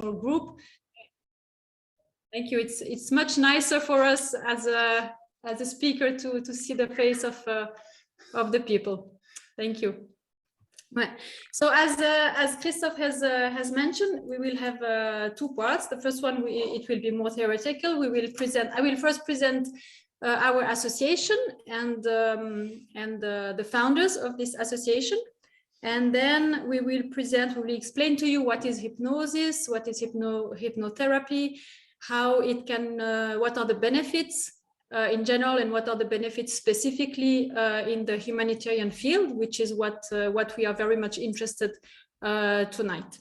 group. Thank you. It's much nicer for us as a speaker to see the face of the people. Thank you. Right. So as Christophe has mentioned, we will have 2 parts. The first one, it will be more theoretical. I will first present our association and the founders of this association. And then we will explain to you what is hypnosis, what is hypnotherapy, how it can, what are the benefits in general, and what are the benefits specifically in the humanitarian field, which is what we are very much interested tonight.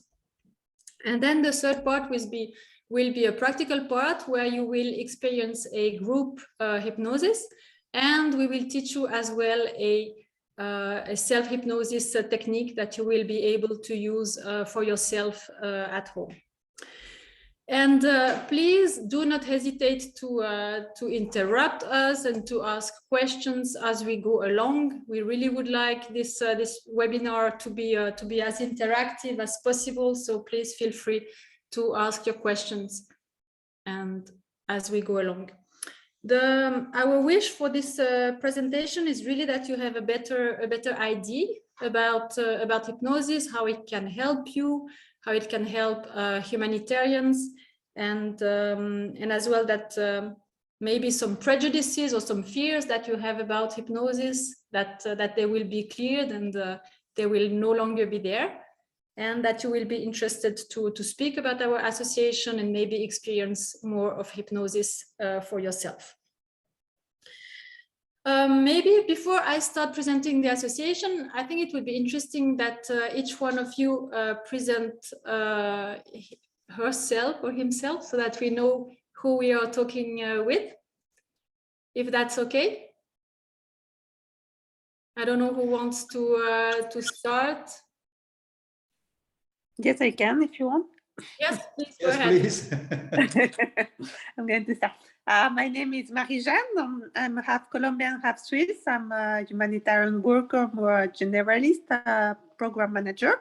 And then the third part will be a practical part where you will experience a group hypnosis, and we will teach you as well a self-hypnosis technique that you will be able to use for yourself at home. And please do not hesitate to interrupt us and to ask questions as we go along. We really would like this webinar to be as interactive as possible. So please feel free to ask your questions and as we go along. Our wish for this presentation is really that you have a better idea about hypnosis, how it can help you, how it can help humanitarians, and as well that maybe some prejudices or some fears that you have about hypnosis, that they will be cleared and they will no longer be there, and that you will be interested to speak about our association and maybe experience more of hypnosis for yourself. Maybe before I start presenting the association, I think it would be interesting that each one of you present herself or himself, so that we know who we are talking with, if that's okay. I don't know who wants to start. Yes, I can, if you want. Yes, please go ahead. Please. I'm going to start. My name is Marie-Jeanne. I'm half Colombian, half Swiss. I'm a humanitarian worker, more a generalist, program manager.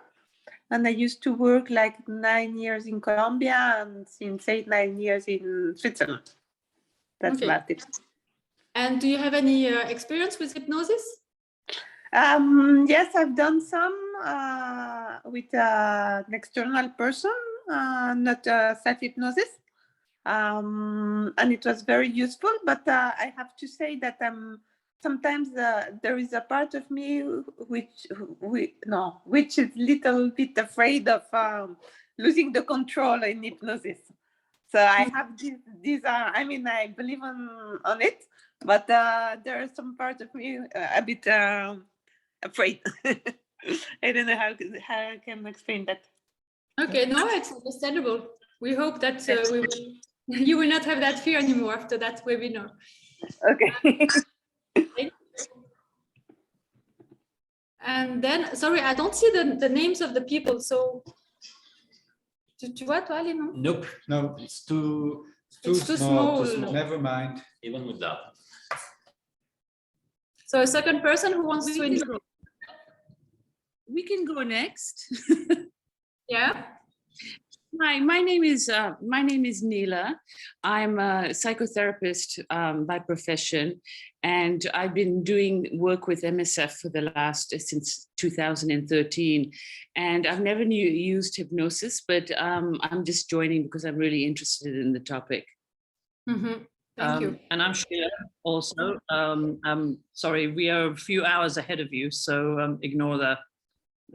And I used to work like 9 years in Colombia and since 8-9 years in Switzerland. That's Okay. about it. And do you have any experience with hypnosis? Yes, I've done some with an external person, not self-hypnosis. And it was very useful, but I have to say that sometimes there is a part of me which is little bit afraid of losing the control in hypnosis. So I have these I mean, I believe on it, but there are some part of me a bit afraid. I don't know how I can explain that. Okay, no, it's understandable. We hope that you will not have that fear anymore after that webinar. Okay. And then, sorry, I don't see the names of the people. So, tu vois, toi, les noms? Nope. No, it's too small. Never mind. Even with that. So a second person who wants to. We can go next. Yeah. Hi, my name is Neela. I'm a psychotherapist by profession, and I've been doing work with MSF for the since 2013. And I've never used hypnosis, but I'm just joining because I'm really interested in the topic. Mm-hmm. Thank you. And I'm Sheila also. I'm sorry, we are a few hours ahead of you, so ignore the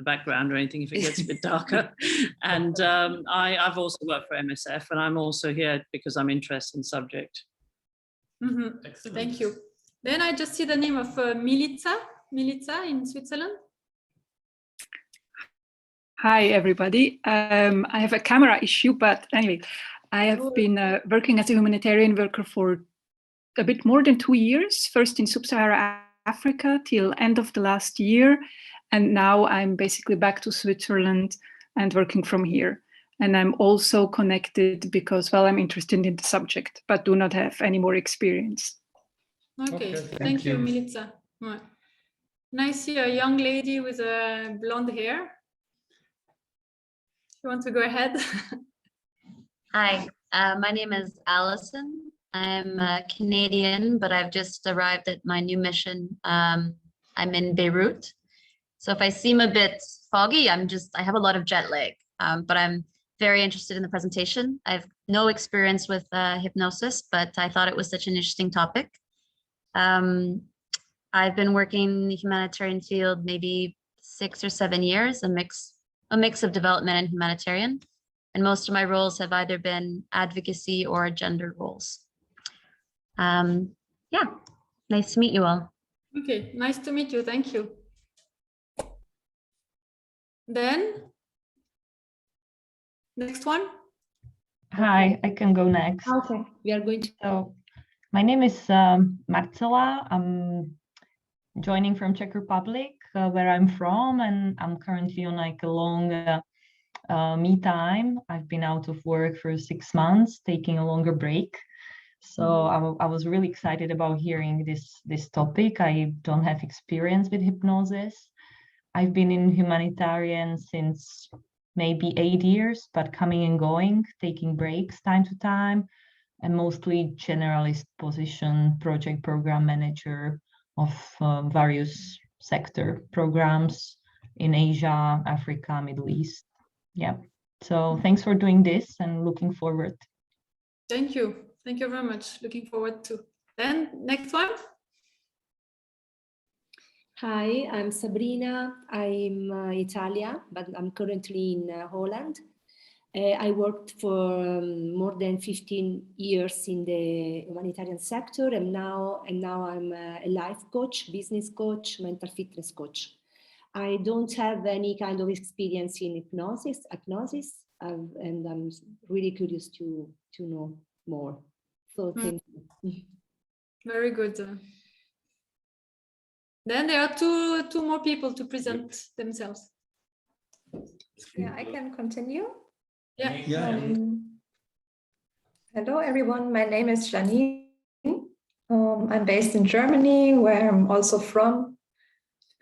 background or anything if it gets a bit darker. And I've also worked for MSF, and I'm also here because I'm interested in subject. Mm-hmm. Thank you. Then I just see the name of Milica in Switzerland. Hi, everybody. I have a camera issue, but anyway, I have been working as a humanitarian worker for a bit more than 2 years, first in Sub-Saharan Africa till end of the last year. And now I'm basically back to Switzerland and working from here. And I'm also connected because, well, I'm interested in the subject, but do not have any more experience. Okay, thank you, Milica. Right. Nice to see a young lady with blonde hair. You want to go ahead? Hi, my name is Allison. I'm Canadian, but I've just arrived at my new mission. I'm in Beirut. So if I seem a bit foggy, I have a lot of jet lag, but I'm very interested in the presentation. I have no experience with hypnosis, but I thought it was such an interesting topic. I've been working in the humanitarian field maybe 6 or 7 years, a mix of development and humanitarian. And most of my roles have either been advocacy or gender roles. Yeah, nice to meet you all. Okay, nice to meet you. Thank you. Then, next one. Hi, I can go next. Okay, we are going to. So, my name is Marcela. I'm joining from Czech Republic, where I'm from, and I'm currently on like a long me time. I've been out of work for 6 months, taking a longer break. So I was really excited about hearing this topic. I don't have experience with hypnosis. I've been in humanitarian since maybe 8 years, but coming and going, taking breaks time to time, and mostly generalist position, project program manager of various sector programs in Asia, Africa, Middle East. Yeah. So thanks for doing this and looking forward. Thank you. Thank you very much. Looking forward to. Then next one. Hi, I'm Sabrina. I'm Italian, but I'm currently in Holland. I worked for more than 15 years in the humanitarian sector, and now I'm a life coach, business coach, mental fitness coach. I don't have any kind of experience in hypnosis, and I'm really curious to know more. So thank you. Very good. Then there are two more people to present themselves. Yeah, I can continue. Yeah. Hello, everyone. My name is Janine. I'm based in Germany, where I'm also from.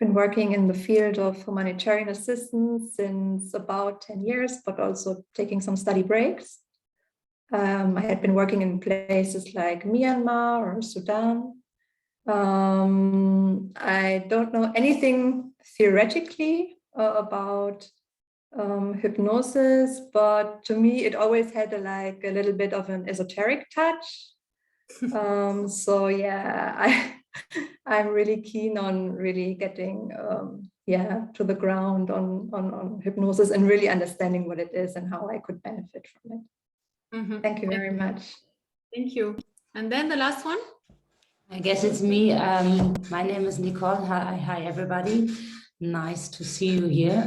I've been working in the field of humanitarian assistance since about 10 years, but also taking some study breaks. I had been working in places like Myanmar or Sudan. I don't know anything theoretically about hypnosis, but to me it always had a little bit of an esoteric touch. So yeah, I'm really keen on really getting to the ground on hypnosis and really understanding what it is and how I could benefit from it. Thank you very much. Thank you. And then the last one. I guess it's me. My name is Nicole. Hi, everybody. Nice to see you here.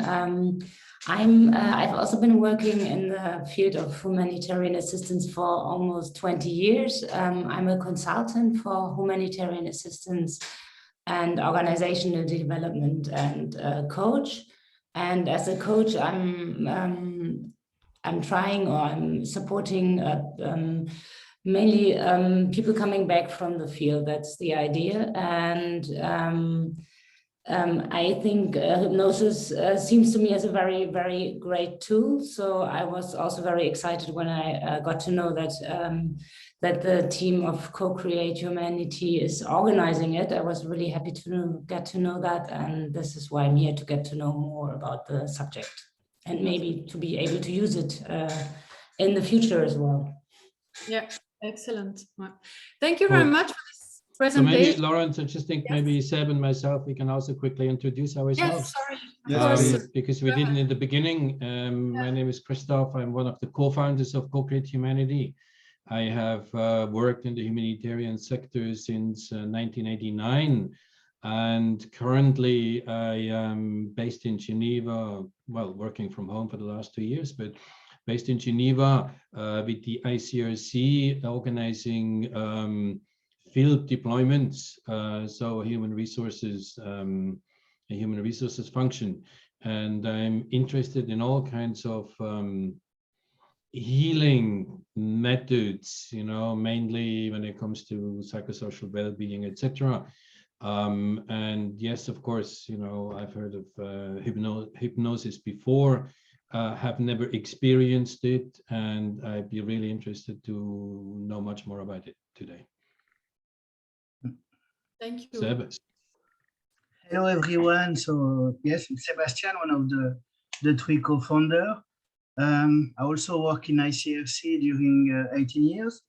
I've also been working in the field of humanitarian assistance for almost 20 years. I'm a consultant for humanitarian assistance and organizational development and coach. And as a coach, I'm supporting mainly people coming back from the field. That's the idea. And I think hypnosis seems to me as a very, very great tool. So I was also very excited when I got to know that that the team of CoCreate Humanity is organizing it. I was really happy to get to know that. And this is why I'm here, to get to know more about the subject and maybe to be able to use it in the future as well. Yeah, excellent. Thank you very much for this presentation. So maybe, Lawrence, I just think maybe Seb and myself, we can also quickly introduce ourselves. Yes, sorry. Because we didn't in the beginning. My name is Christoph. I'm one of the co-founders of CoCreate Humanity. I have worked in the humanitarian sector since 1989. And currently I am based in Geneva, well, working from home for the last 2 years, but based in Geneva with the ICRC, organizing field deployments, so a human resources function. And I'm interested in all kinds of healing methods, you know, mainly when it comes to psychosocial well-being, etc. And yes, of course, you know, I've heard of hypnosis before. have never experienced it, and I'd be really interested to know much more about it today. Thank you. Seb. Hello everyone. So yes, I'm Sebastian, one of the three co-founders. I also work in ICRC during 18 years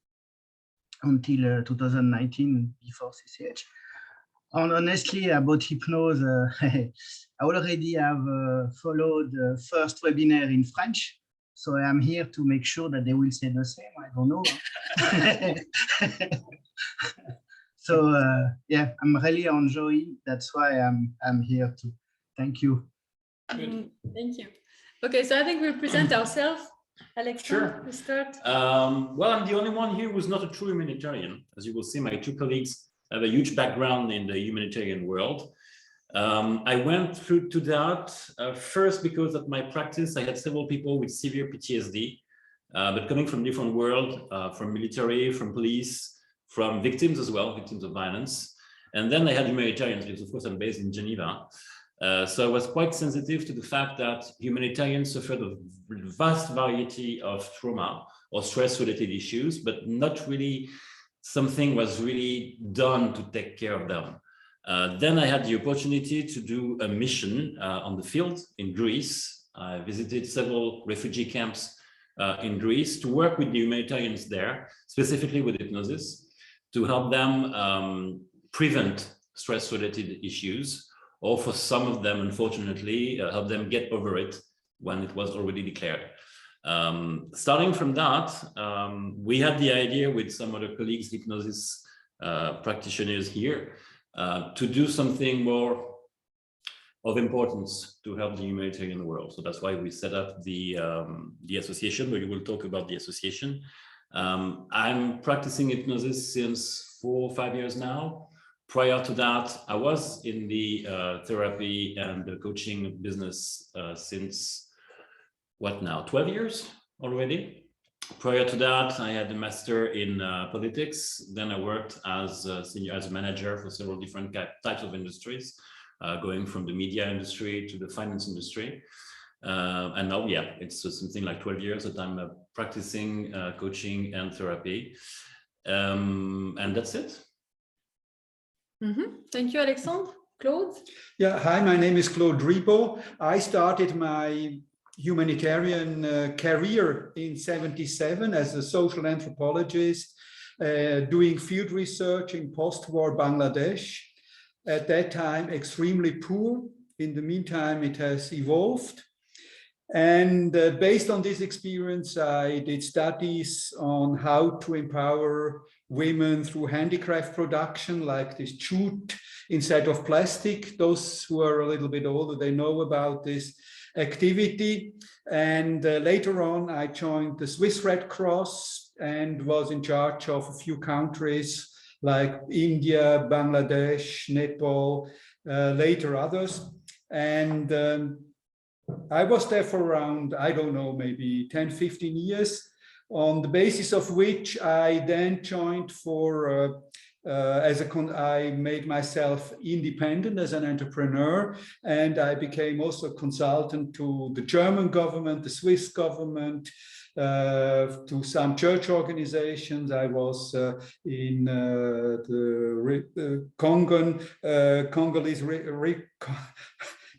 until 2019 before CCH. And honestly, about hypnose, I already have followed the first webinar in French. So I am here to make sure that they will say the same. I don't know. So yeah, I'm really enjoying. That's why I'm here too. Thank you. Thank you. Okay, so I think we'll present ourselves. Alex, sure. We start. Well, I'm the only one here who's not a true humanitarian. As you will see, my two colleagues have a huge background in the humanitarian world. I went through to that first because of my practice. I had several people with severe PTSD, but coming from different worlds, from military, from police, from victims as well, victims of violence. And then I had humanitarians because, of course, I'm based in Geneva. So I was quite sensitive to the fact that humanitarians suffered a vast variety of trauma or stress-related issues, but not really something was really done to take care of them. Then I had the opportunity to do a mission on the field in Greece. I visited several refugee camps in Greece to work with the humanitarians there, specifically with hypnosis, to help them prevent stress-related issues, or for some of them, unfortunately, help them get over it when it was already declared. Starting from that, we had the idea with some other colleagues, hypnosis practitioners here, to do something more of importance to help the humanitarian world. So that's why we set up the association, where we will talk about the association. I'm practicing hypnosis since 4 or 5 years now. Prior to that, I was in the therapy and the coaching business since, what now, 12 years already. Prior to that, I had a master in politics. Then I worked as a manager for several different types of industries, going from the media industry to the finance industry. And now, yeah, it's something like 12 years that I'm practicing coaching and therapy. And that's it. Thank you, Alexandre. Claude? Yeah, hi, my name is Claude Ribaud. I started my humanitarian career in '77 as a social anthropologist, doing field research in post-war Bangladesh. At that time, extremely poor. In the meantime, it has evolved. And based on this experience, I did studies on how to empower women through handicraft production, like this jute instead of plastic. Those who are a little bit older, they know about this activity. And later on, I joined the Swiss Red Cross and was in charge of a few countries like India, Bangladesh, Nepal, later others. And I was there for around, I don't know, maybe 10, 15 years, on the basis of which I then joined for, I made myself independent as an entrepreneur, and I became also a consultant to the German government, the Swiss government, to some church organizations. I was in the Congolese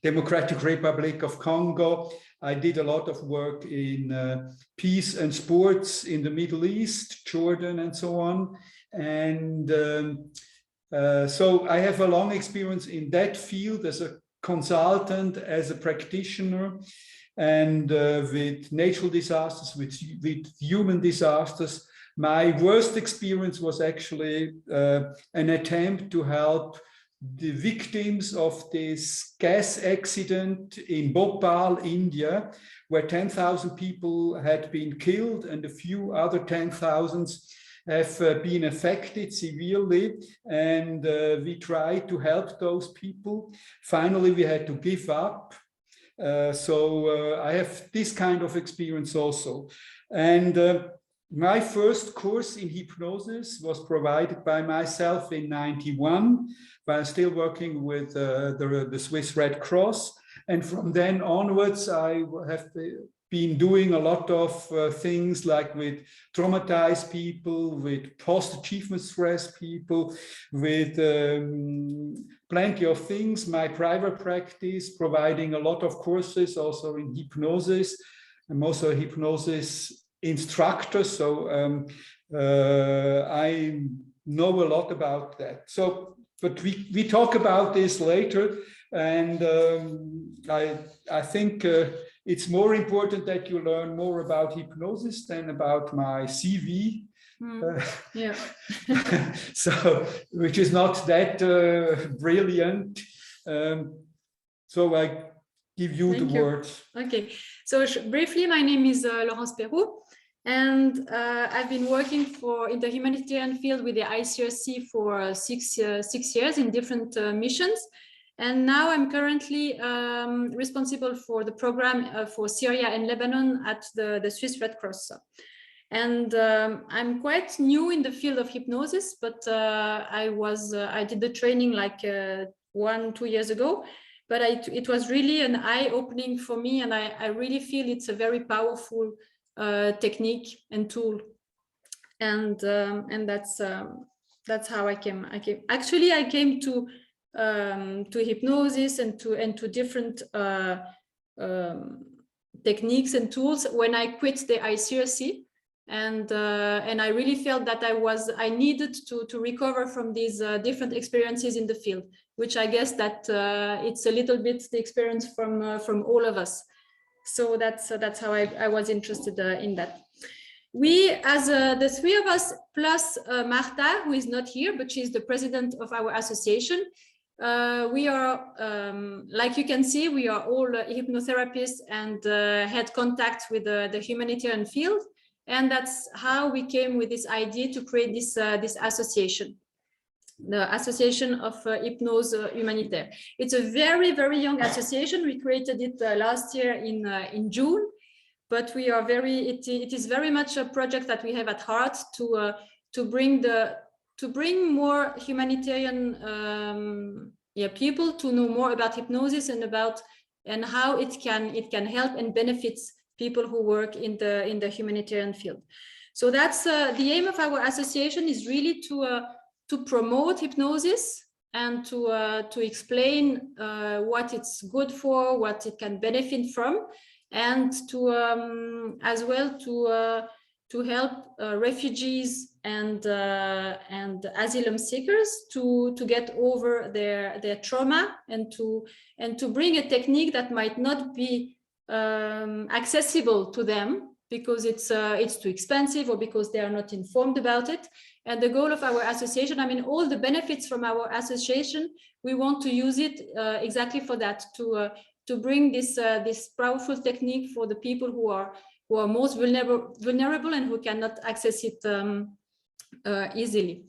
Democratic Republic of Congo. I did a lot of work in peace and sports in the Middle East, Jordan, and so on. And so I have a long experience in that field as a consultant, as a practitioner, and with natural disasters, with human disasters. My worst experience was actually an attempt to help the victims of this gas accident in Bhopal, India, where 10,000 people had been killed and a few other 10,000s have been affected severely. And we tried to help those people. Finally, we had to give up. So I have this kind of experience also. And my first course in hypnosis was provided by myself in '91, while still working with the Swiss Red Cross. And from then onwards, I have been doing a lot of things like with traumatized people, with post-achievement stress people, with plenty of things. My private practice providing a lot of courses also in hypnosis. I'm also a hypnosis instructor, so I know a lot about that. So, but we talk about this later, and I think it's more important that you learn more about hypnosis than about my CV. Yeah. So, which is not that brilliant. So I give you the word. Okay, so briefly, my name is Laurence Perroux, and I've been working in the humanitarian field with the ICRC for 6 years in different missions. And now I'm currently responsible for the program for Syria and Lebanon at the Swiss Red Cross. And I'm quite new in the field of hypnosis, but I did the training like 1-2 years ago. But it was really an eye-opening for me, and I really feel it's a very powerful technique and tool. And that's how I came. Actually, I came to hypnosis and to different techniques and tools when I quit the ICRC, and I really felt that I needed to recover from these different experiences in the field, which I guess that it's a little bit the experience from all of us. So that's how I was interested in that. We, as the three of us, plus Marta, who is not here, but she's the president of our association, we are, like you can see, we are all hypnotherapists and had contact with the humanitarian field. And that's how we came with this idea to create this association, the Association of Hypnose Humanitaire. It's a very, very young association. We created it last year in June, but we are it is very much a project that we have at heart to bring more humanitarian people to know more about hypnosis and how it can help and benefits people who work in the humanitarian field. So that's the aim of our association, is really to promote hypnosis and to explain what it's good for, what it can benefit from, and to as well to help refugees and asylum seekers to get over their trauma, and to bring a technique that might not be accessible to them because it's too expensive or because they are not informed about it. And the goal of our association, I mean, all the benefits from our association, we want to use it exactly for that, to bring this powerful technique for the people who are most vulnerable and who cannot access it easily.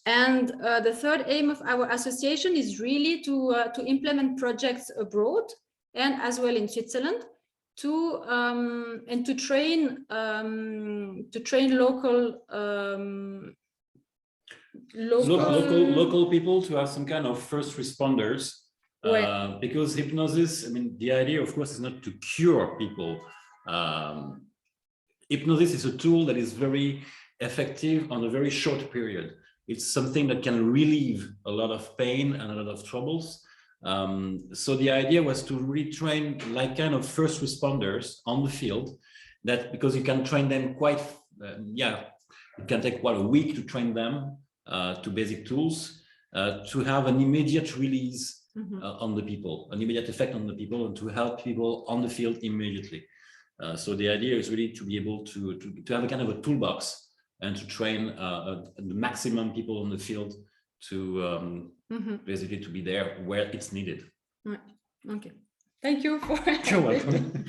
And the third aim of our association is really to implement projects abroad and as well in Switzerland, and to train local people to have some kind of first responders, because hypnosis, I mean, the idea, of course, is not to cure people. Hypnosis is a tool that is very effective on a very short period. It's something that can relieve a lot of pain and a lot of troubles. So the idea was to retrain like kind of first responders on the field, that because you can train them quite, it can take quite a week to train them to basic tools, to have an immediate release on the people, an immediate effect on the people, and to help people on the field immediately. So the idea is really to be able to have a kind of a toolbox and to train the maximum people on the field to basically to be there where it's needed. Right. Okay. Thank you for You're welcome.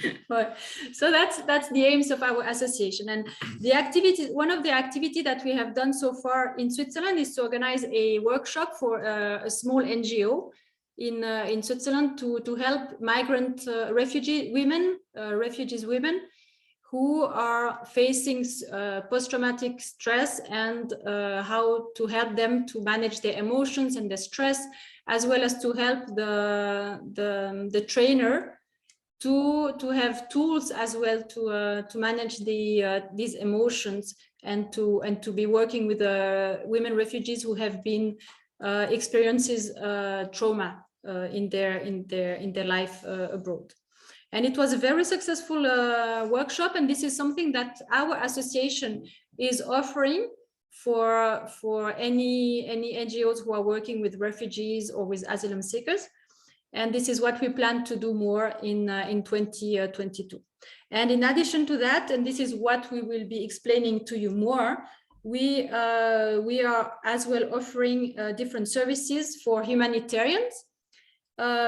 So that's the aims of our association. And the activity, one of the activity that we have done so far in Switzerland is to organize a workshop for a small NGO in Switzerland to help migrant refugees women who are facing post-traumatic stress, and how to help them to manage their emotions and their stress, as well as to help the trainer to have tools as well to manage these emotions and to be working with women refugees who have been experiences trauma in their life abroad. And it was a very successful workshop, and this is something that our association is offering for any NGOs who are working with refugees or with asylum seekers. And this is what we plan to do more in 2022. And in addition to that, and this is what we will be explaining to you more, we are as well offering different services for humanitarians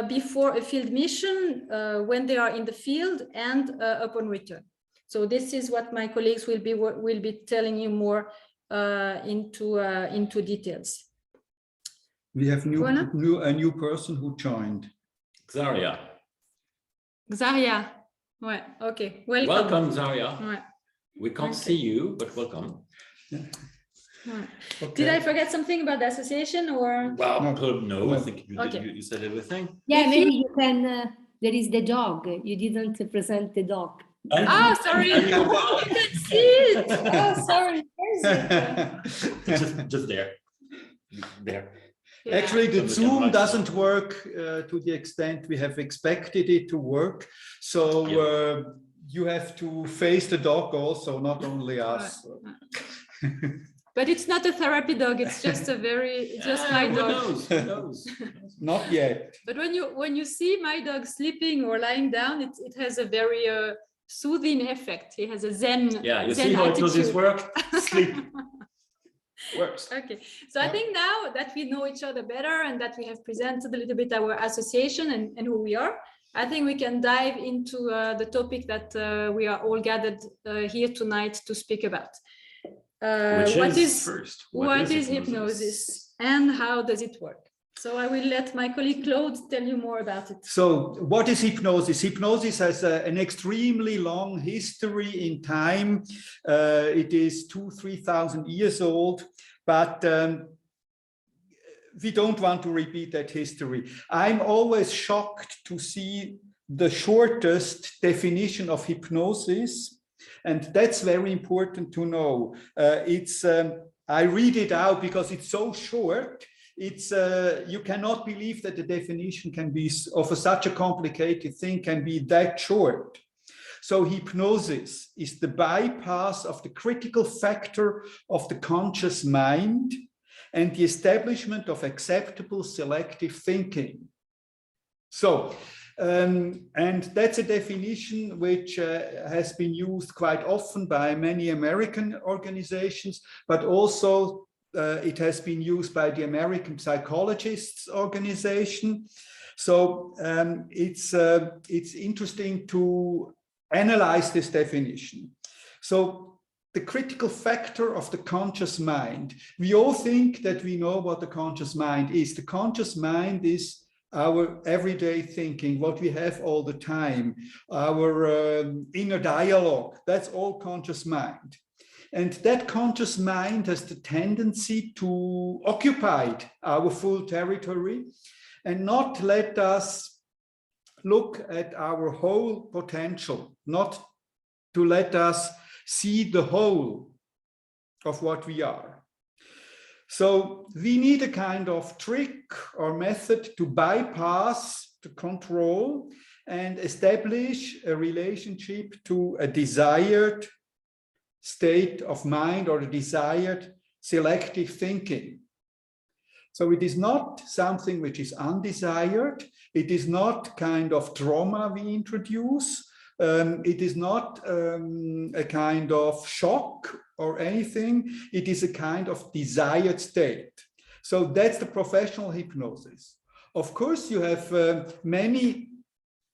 before a field mission, when they are in the field, and upon return. So this is what my colleagues will be telling you more into details. We have a new person who joined. Xaria. Xaria. Ouais, okay. Welcome. Welcome, Xaria. Ouais. We can't see you, but welcome. Yeah. Okay. Did I forget something about the association, or? Well, no. I think you said everything. Yeah, maybe you can. There is the dog. You didn't present the dog. Sorry. You can see it. Oh, sorry. just there. There. Yeah. Actually, the Zoom doesn't work to the extent we have expected it to work. So you have to face the dog also, not only us. But it's not a therapy dog. It's just my dog. Who knows? Not yet. But when you see my dog sleeping or lying down, it has a very soothing effect. He has a zen. Yeah, you zen see how hypnosis attitude. works? Sleep. Works. Okay, so I think now that we know each other better and that we have presented a little bit our association and who we are, I think we can dive into the topic that we are all gathered here tonight to speak about. What is hypnosis and how does it work? So I will let my colleague Claude tell you more about it. So what is hypnosis? Hypnosis has an extremely long history in time. It is 2,000–3,000 years old, but we don't want to repeat that history. I'm always shocked to see the shortest definition of hypnosis, and that's very important to know. I read it out because it's so short. You cannot believe that the definition can be of such a complicated thing can be that short. So hypnosis is the bypass of the critical factor of the conscious mind and the establishment of acceptable selective thinking. So, and that's a definition which has been used quite often by many American organizations, but also it has been used by the American Psychologists Organization. So it's interesting to analyze this definition. So the critical factor of the conscious mind. We all think that we know what the conscious mind is. The conscious mind is our everyday thinking, what we have all the time, our inner dialogue. That's all conscious mind. And that conscious mind has the tendency to occupy our full territory and not let us look at our whole potential, not to let us see the whole of what we are. So we need a kind of trick or method to bypass the control and establish a relationship to a desired state of mind or the desired selective thinking. So it is not something which is undesired. It is not kind of trauma we introduce. It is not a kind of shock or anything. It is a kind of desired state. So that's the professional hypnosis. Of course, you have many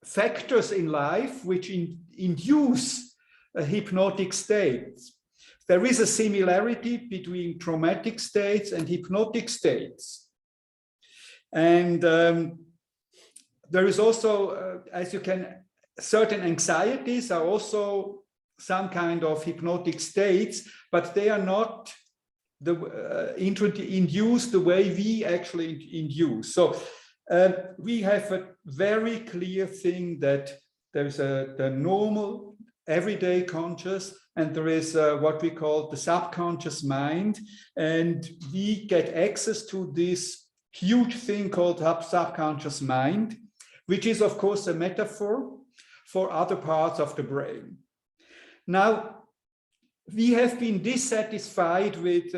factors in life which induce hypnotic states. There is a similarity between traumatic states and hypnotic states. And there is also, as you can, certain anxieties are also some kind of hypnotic states, but they are not induced the way we actually induce. So we have a very clear thing that There's the normal, everyday conscious, and there is what we call the subconscious mind. And we get access to this huge thing called subconscious mind, which is, of course, a metaphor for other parts of the brain. Now, we have been dissatisfied with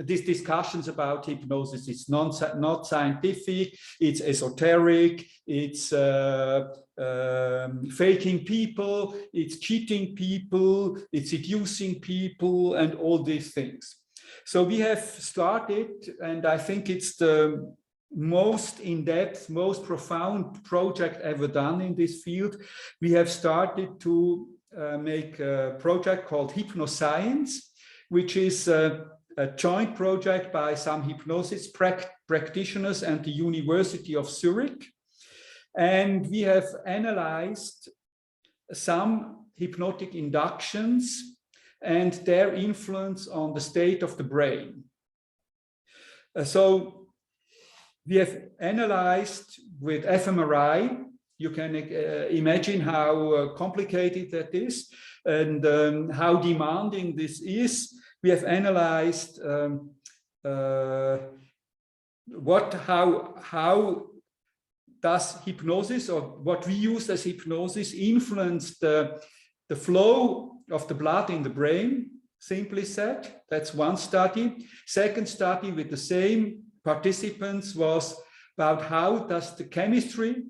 these discussions about hypnosis. It's not scientific, it's esoteric, it's faking people, it's cheating people, it's seducing people, and all these things. So we have started, and I think it's the most in-depth, most profound project ever done in this field. We have started to make a project called Hypnose Science, which is a joint project by some hypnosis practitioners and the University of Zurich. And we have analyzed some hypnotic inductions and their influence on the state of the brain. So we have analyzed with fMRI. You can imagine how complicated that is and how demanding this is. We have analyzed how does hypnosis, or what we use as hypnosis, influence the flow of the blood in the brain, simply said. That's one study. Second study with the same participants was about how does the chemistry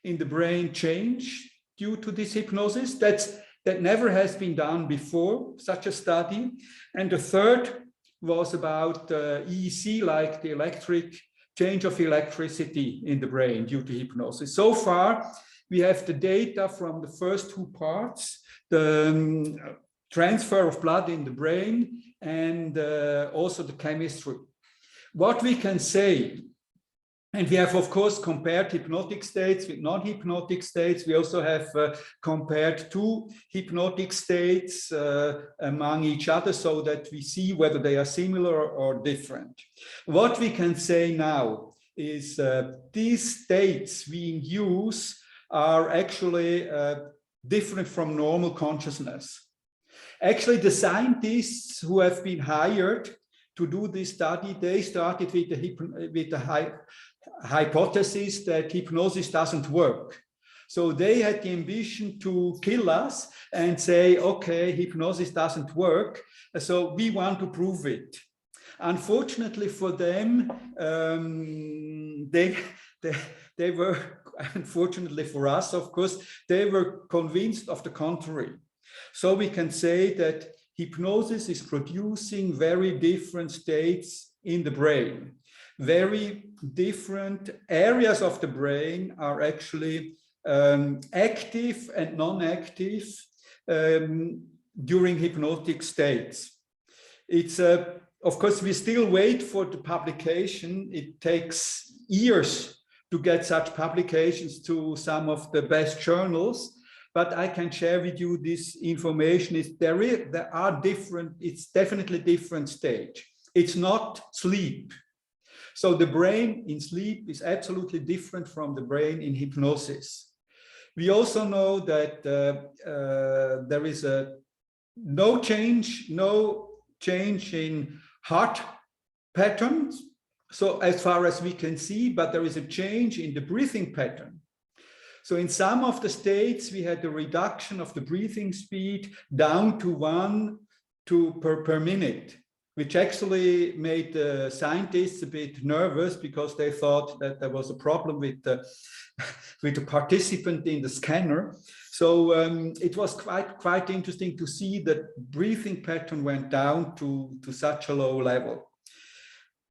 in the brain change due to this hypnosis. That never has been done before, such a study. And the third was about EEC, like the change of electricity in the brain due to hypnosis. So far, we have the data from the first two parts, the transfer of blood in the brain and also the chemistry. What we can say, and we have, of course, compared hypnotic states with non-hypnotic states. We also have compared two hypnotic states among each other so that we see whether they are similar or different. What we can say now is these states we induce are actually different from normal consciousness. Actually, the scientists who have been hired to do this study, they started with the hypothesis that hypnosis doesn't work. So they had the ambition to kill us and say, okay, hypnosis doesn't work, so we want to prove it. Unfortunately for them, they were, unfortunately for us, of course, they were convinced of the contrary. So we can say that hypnosis is producing very different states in the brain. Very different areas of the brain are actually active and non-active during hypnotic states. It's of course, we still wait for the publication. It takes years to get such publications to some of the best journals. But I can share with you this information. There are different, it's definitely different stage. It's not sleep. So the brain in sleep is absolutely different from the brain in hypnosis. We also know that there is no change in heart patterns. So as far as we can see, but there is a change in the breathing pattern. So in some of the states, we had a reduction of the breathing speed down to 1 per minute, which actually made the scientists a bit nervous because they thought that there was a problem with the participant in the scanner. So it was quite interesting to see that breathing pattern went down to such a low level.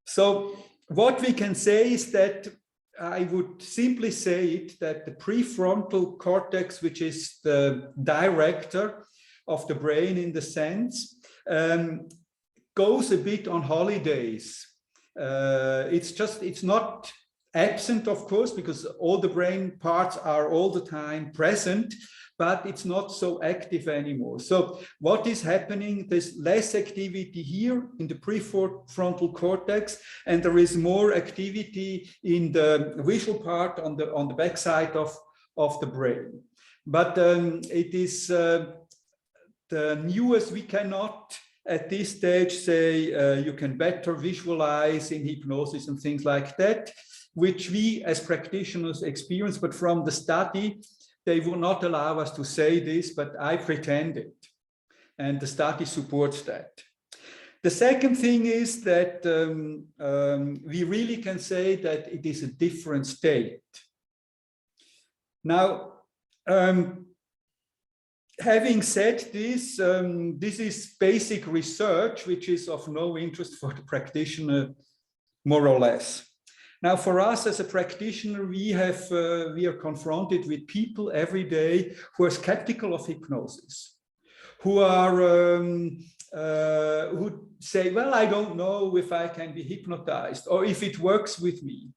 So what we can say is that I would simply say it that the prefrontal cortex, which is the director of the brain in the sense, goes a bit on holidays. It's not absent, of course, because all the brain parts are all the time present, but it's not so active anymore. So what is happening? There's less activity here in the prefrontal cortex, and there is more activity in the visual part on the backside of the brain. But it is the newest. We cannot at this stage say you can better visualize in hypnosis and things like that, which we as practitioners experience, but from the study, they will not allow us to say this, but I pretend it. And the study supports that. The second thing is that we really can say that it is a different state. Now, having said this, this is basic research, which is of no interest for the practitioner, more or less. Now, for us as a practitioner, we are confronted with people every day who are skeptical of hypnosis, who are who say, well, I don't know if I can be hypnotized, or if it works with me,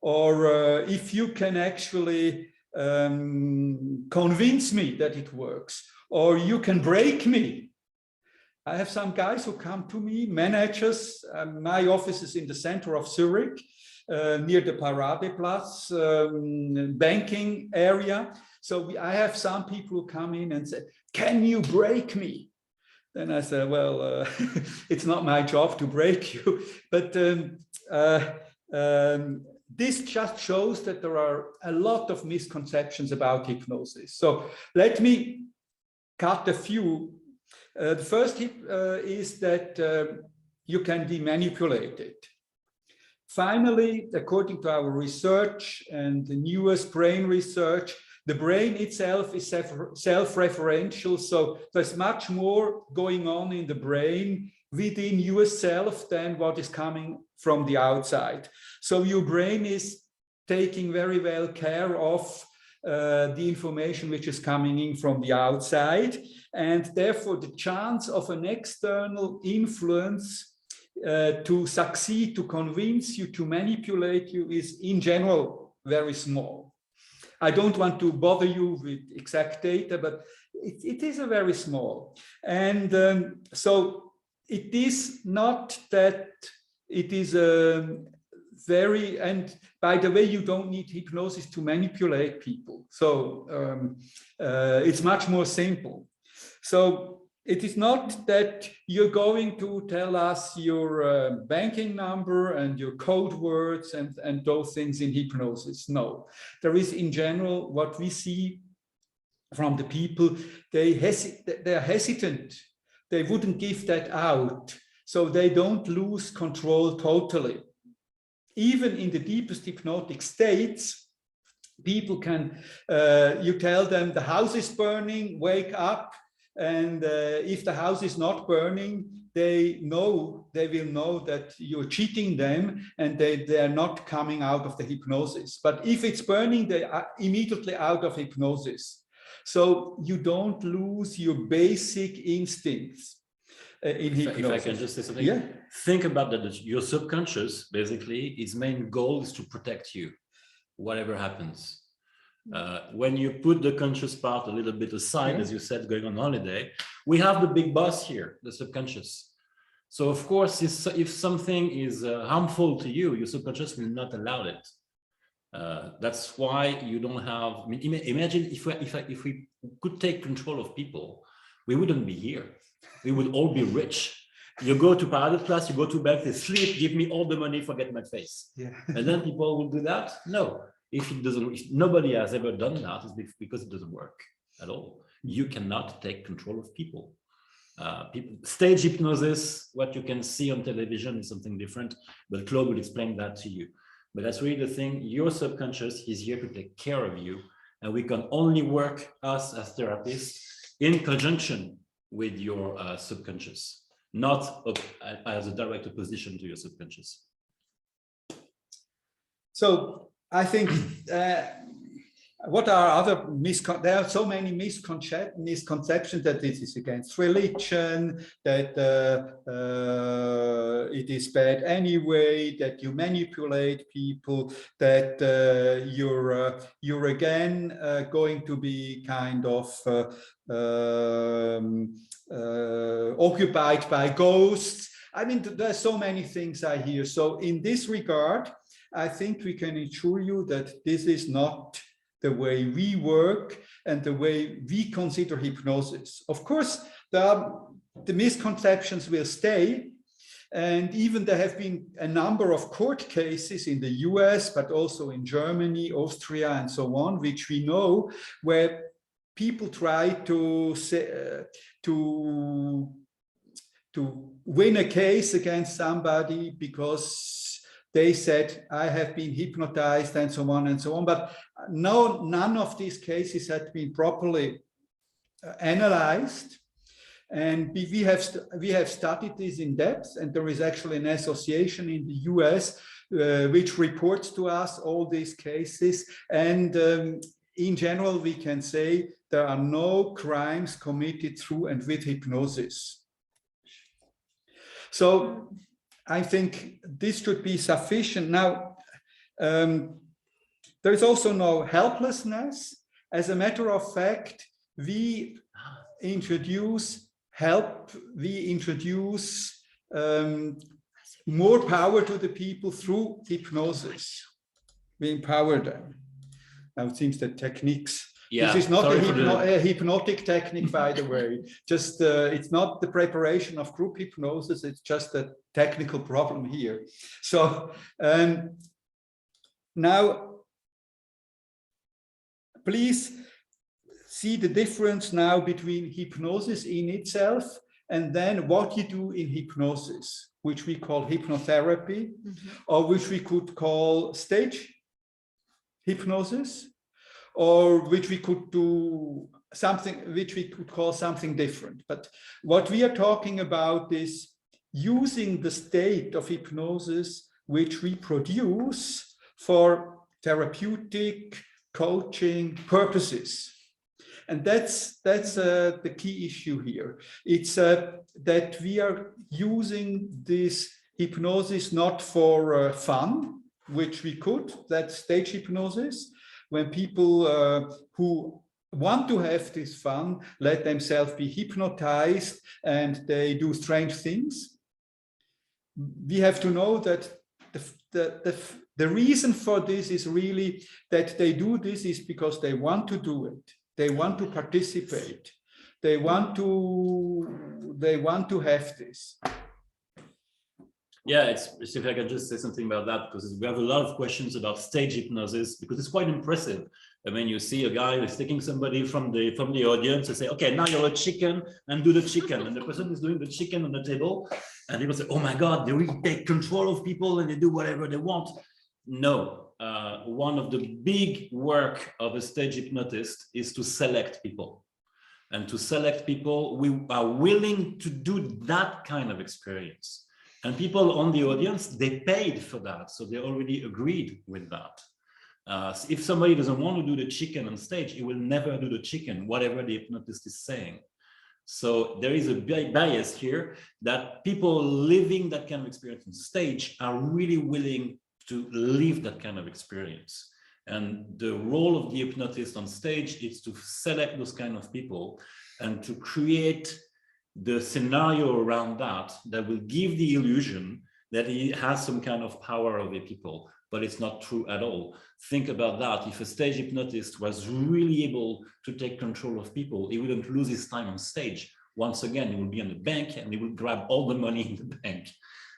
or if you can actually convince me that it works, or you can break me. I have some guys who come to me, managers. My office is in the center of Zurich, near the Paradeplatz banking area. So I have some people who come in and say, can you break me? Then I said, well, it's not my job to break you. But this just shows that there are a lot of misconceptions about hypnosis. So let me cut a few. The first is that you can be manipulated. Finally, according to our research and the newest brain research, the brain itself is self-referential, so there's much more going on in the brain within yourself than what is coming from the outside. So your brain is taking very well care of the information which is coming in from the outside, and therefore the chance of an external influence to succeed, to convince you, to manipulate you is in general very small. I don't want to bother you with exact data, but it is a very small. And so it is not that it is a very, and by the way, you don't need hypnosis to manipulate people. So it's much more simple. So it is not that you're going to tell us your banking number and your code words and those things in hypnosis. No, there is in general what we see from the people, they're hesitant. They wouldn't give that out. So they don't lose control totally. Even in the deepest hypnotic states, people can, you tell them the house is burning, wake up. And if the house is not burning, they will know that you're cheating them and they are not coming out of the hypnosis. But if it's burning, they are immediately out of hypnosis. So you don't lose your basic instincts in hypnosis. If I can just say something, yeah. Think about that. Your subconscious, basically, its main goal is to protect you, whatever happens. When you put the conscious part a little bit aside, as you said, going on holiday, we have the big boss here, the subconscious. So of course, if something is harmful to you, your subconscious will not allow it. That's why you don't have, I mean, imagine if we could take control of people, we wouldn't be here. We would all be rich. You go to Paradeplatz, you go to bank, they sleep, give me all the money, forget my face. Yeah. And then people will do that? No. If nobody has ever done that, it's because it doesn't work at all. You cannot take control of people. Stage hypnosis, what you can see on television is something different, but Claude will explain that to you. But that's really the thing. Your subconscious is here to take care of you, and we can only work, us as therapists, in conjunction with your subconscious, not as a direct opposition to your subconscious. So I think what are other there are so many misconceptions that this is against religion, that it is bad anyway, that you manipulate people, that you're again going to be kind of occupied by ghosts. I mean, there's so many things I hear. So in this regard, I think we can assure you that this is not the way we work and the way we consider hypnosis. Of course, the misconceptions will stay. And even there have been a number of court cases in the US, but also in Germany, Austria, and so on, which we know, where people try to win a case against somebody because they said, I have been hypnotized and so on and so on. But no, none of these cases had been properly analyzed. And we have studied this in depth, and there is actually an association in the US which reports to us all these cases. And in general, we can say there are no crimes committed through and with hypnosis. So I think this should be sufficient. Now, there is also no helplessness. As a matter of fact, we introduce more power to the people through hypnosis. We empower them. Now it seems that techniques, this is not a hypnotic technique, by the way. Just it's not the preparation of group hypnosis, it's just a technical problem here. So now, please see the difference now between hypnosis in itself and then what you do in hypnosis, which we call hypnotherapy, or which we could call stage hypnosis, or which we could do something, which we could call something different. But what we are talking about is using the state of hypnosis which we produce for therapeutic, coaching purposes. And that's the key issue here. It's that we are using this hypnosis not for fun, which we could, that's stage hypnosis, when people who want to have this fun let themselves be hypnotized and they do strange things. We have to know that the reason for this is really that they do this is because they want to do it. They want to participate. They want to have this. Yeah, if I can just say something about that, because we have a lot of questions about stage hypnosis, because it's quite impressive. I mean, you see a guy who's taking somebody from the audience and say, okay, now you're a chicken and do the chicken. And the person is doing the chicken on the table. And people say, oh my God, they really take control of people and they do whatever they want. No, one of the big work of a stage hypnotist is to select people. And to select people, we are willing to do that kind of experience. And people on the audience, they paid for that. So they already agreed with that. If somebody doesn't want to do the chicken on stage, he will never do the chicken, whatever the hypnotist is saying. So there is a big bias here that people living that kind of experience on stage are really willing to live that kind of experience. And the role of the hypnotist on stage is to select those kind of people and to create the scenario around that will give the illusion that he has some kind of power over people, but it's not true at all. Think about that. If a stage hypnotist was really able to take control of people, he wouldn't lose his time on stage. Once again, he would be on the bank and he would grab all the money in the bank.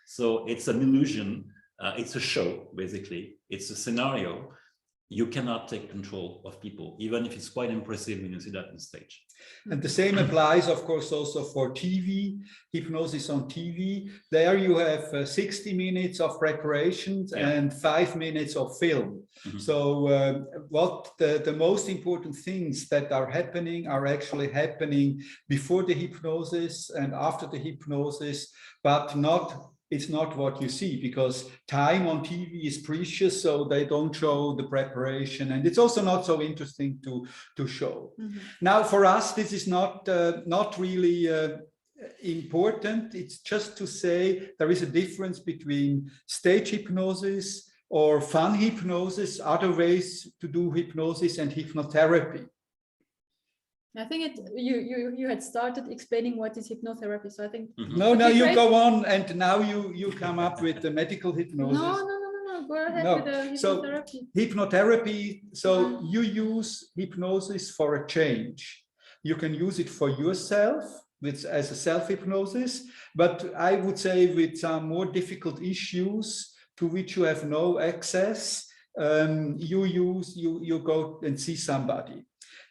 So it's an illusion. It's a show, basically. It's a scenario. You cannot take control of people, even if it's quite impressive when you see that on stage. And the same applies, of course, also for TV, hypnosis on TV. There you have 60 minutes of preparations and 5 minutes of film. So what the most important things that are happening are actually happening before the hypnosis and after the hypnosis, but it's not what you see, because time on TV is precious, so they don't show the preparation, and it's also not so interesting to show. Now, for us, this is not really important. It's just to say there is a difference between stage hypnosis or fun hypnosis, other ways to do hypnosis, and hypnotherapy. I think you had started explaining what is hypnotherapy, so I think No, you go on, and now you come up with the medical hypnosis. No. go ahead No. with the So hypnotherapy. hypnotherapy, so you use hypnosis for a change. You can use it for yourself as a self-hypnosis, but I would say with some more difficult issues to which you have no access, you go and see somebody.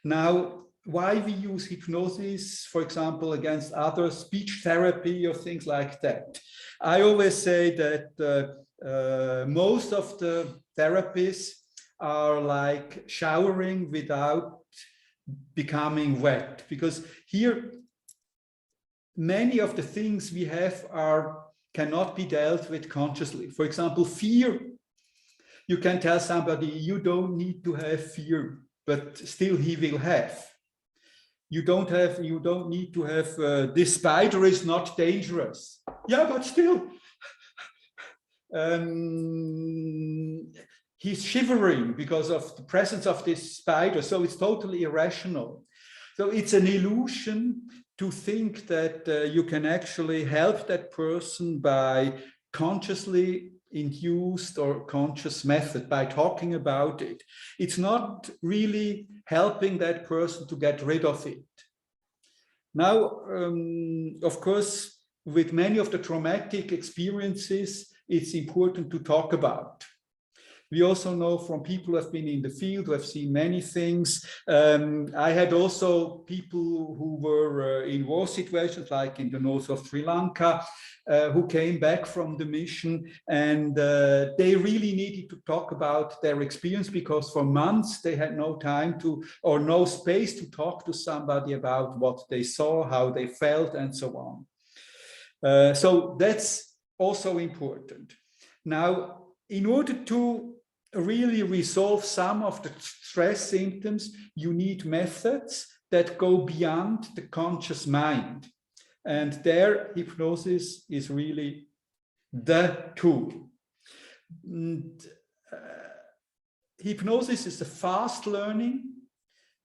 Now, why we use hypnosis, for example, against other speech therapy or things like that? I always say that most of the therapies are like showering without becoming wet, because here many of the things we have cannot be dealt with consciously. For example, fear. You can tell somebody you don't need to have fear, but still he will have. You don't need to have this spider is not dangerous. Yeah, but still he's shivering because of the presence of this spider. So it's totally irrational. So it's an illusion to think that you can actually help that person by consciously induced or conscious method, by talking about it. It's not really helping that person to get rid of it. Now, of course, with many of the traumatic experiences, it's important to talk about. We also know from people who have been in the field, who have seen many things. I had also people who were in war situations, like in the north of Sri Lanka, who came back from the mission, and they really needed to talk about their experience, because for months they had no time to, or no space to talk to somebody about what they saw, how they felt, and so on. So that's also important. Now, in order to really resolve some of the stress symptoms, you need methods that go beyond the conscious mind. And there, hypnosis is really the tool. Hypnosis is a fast learning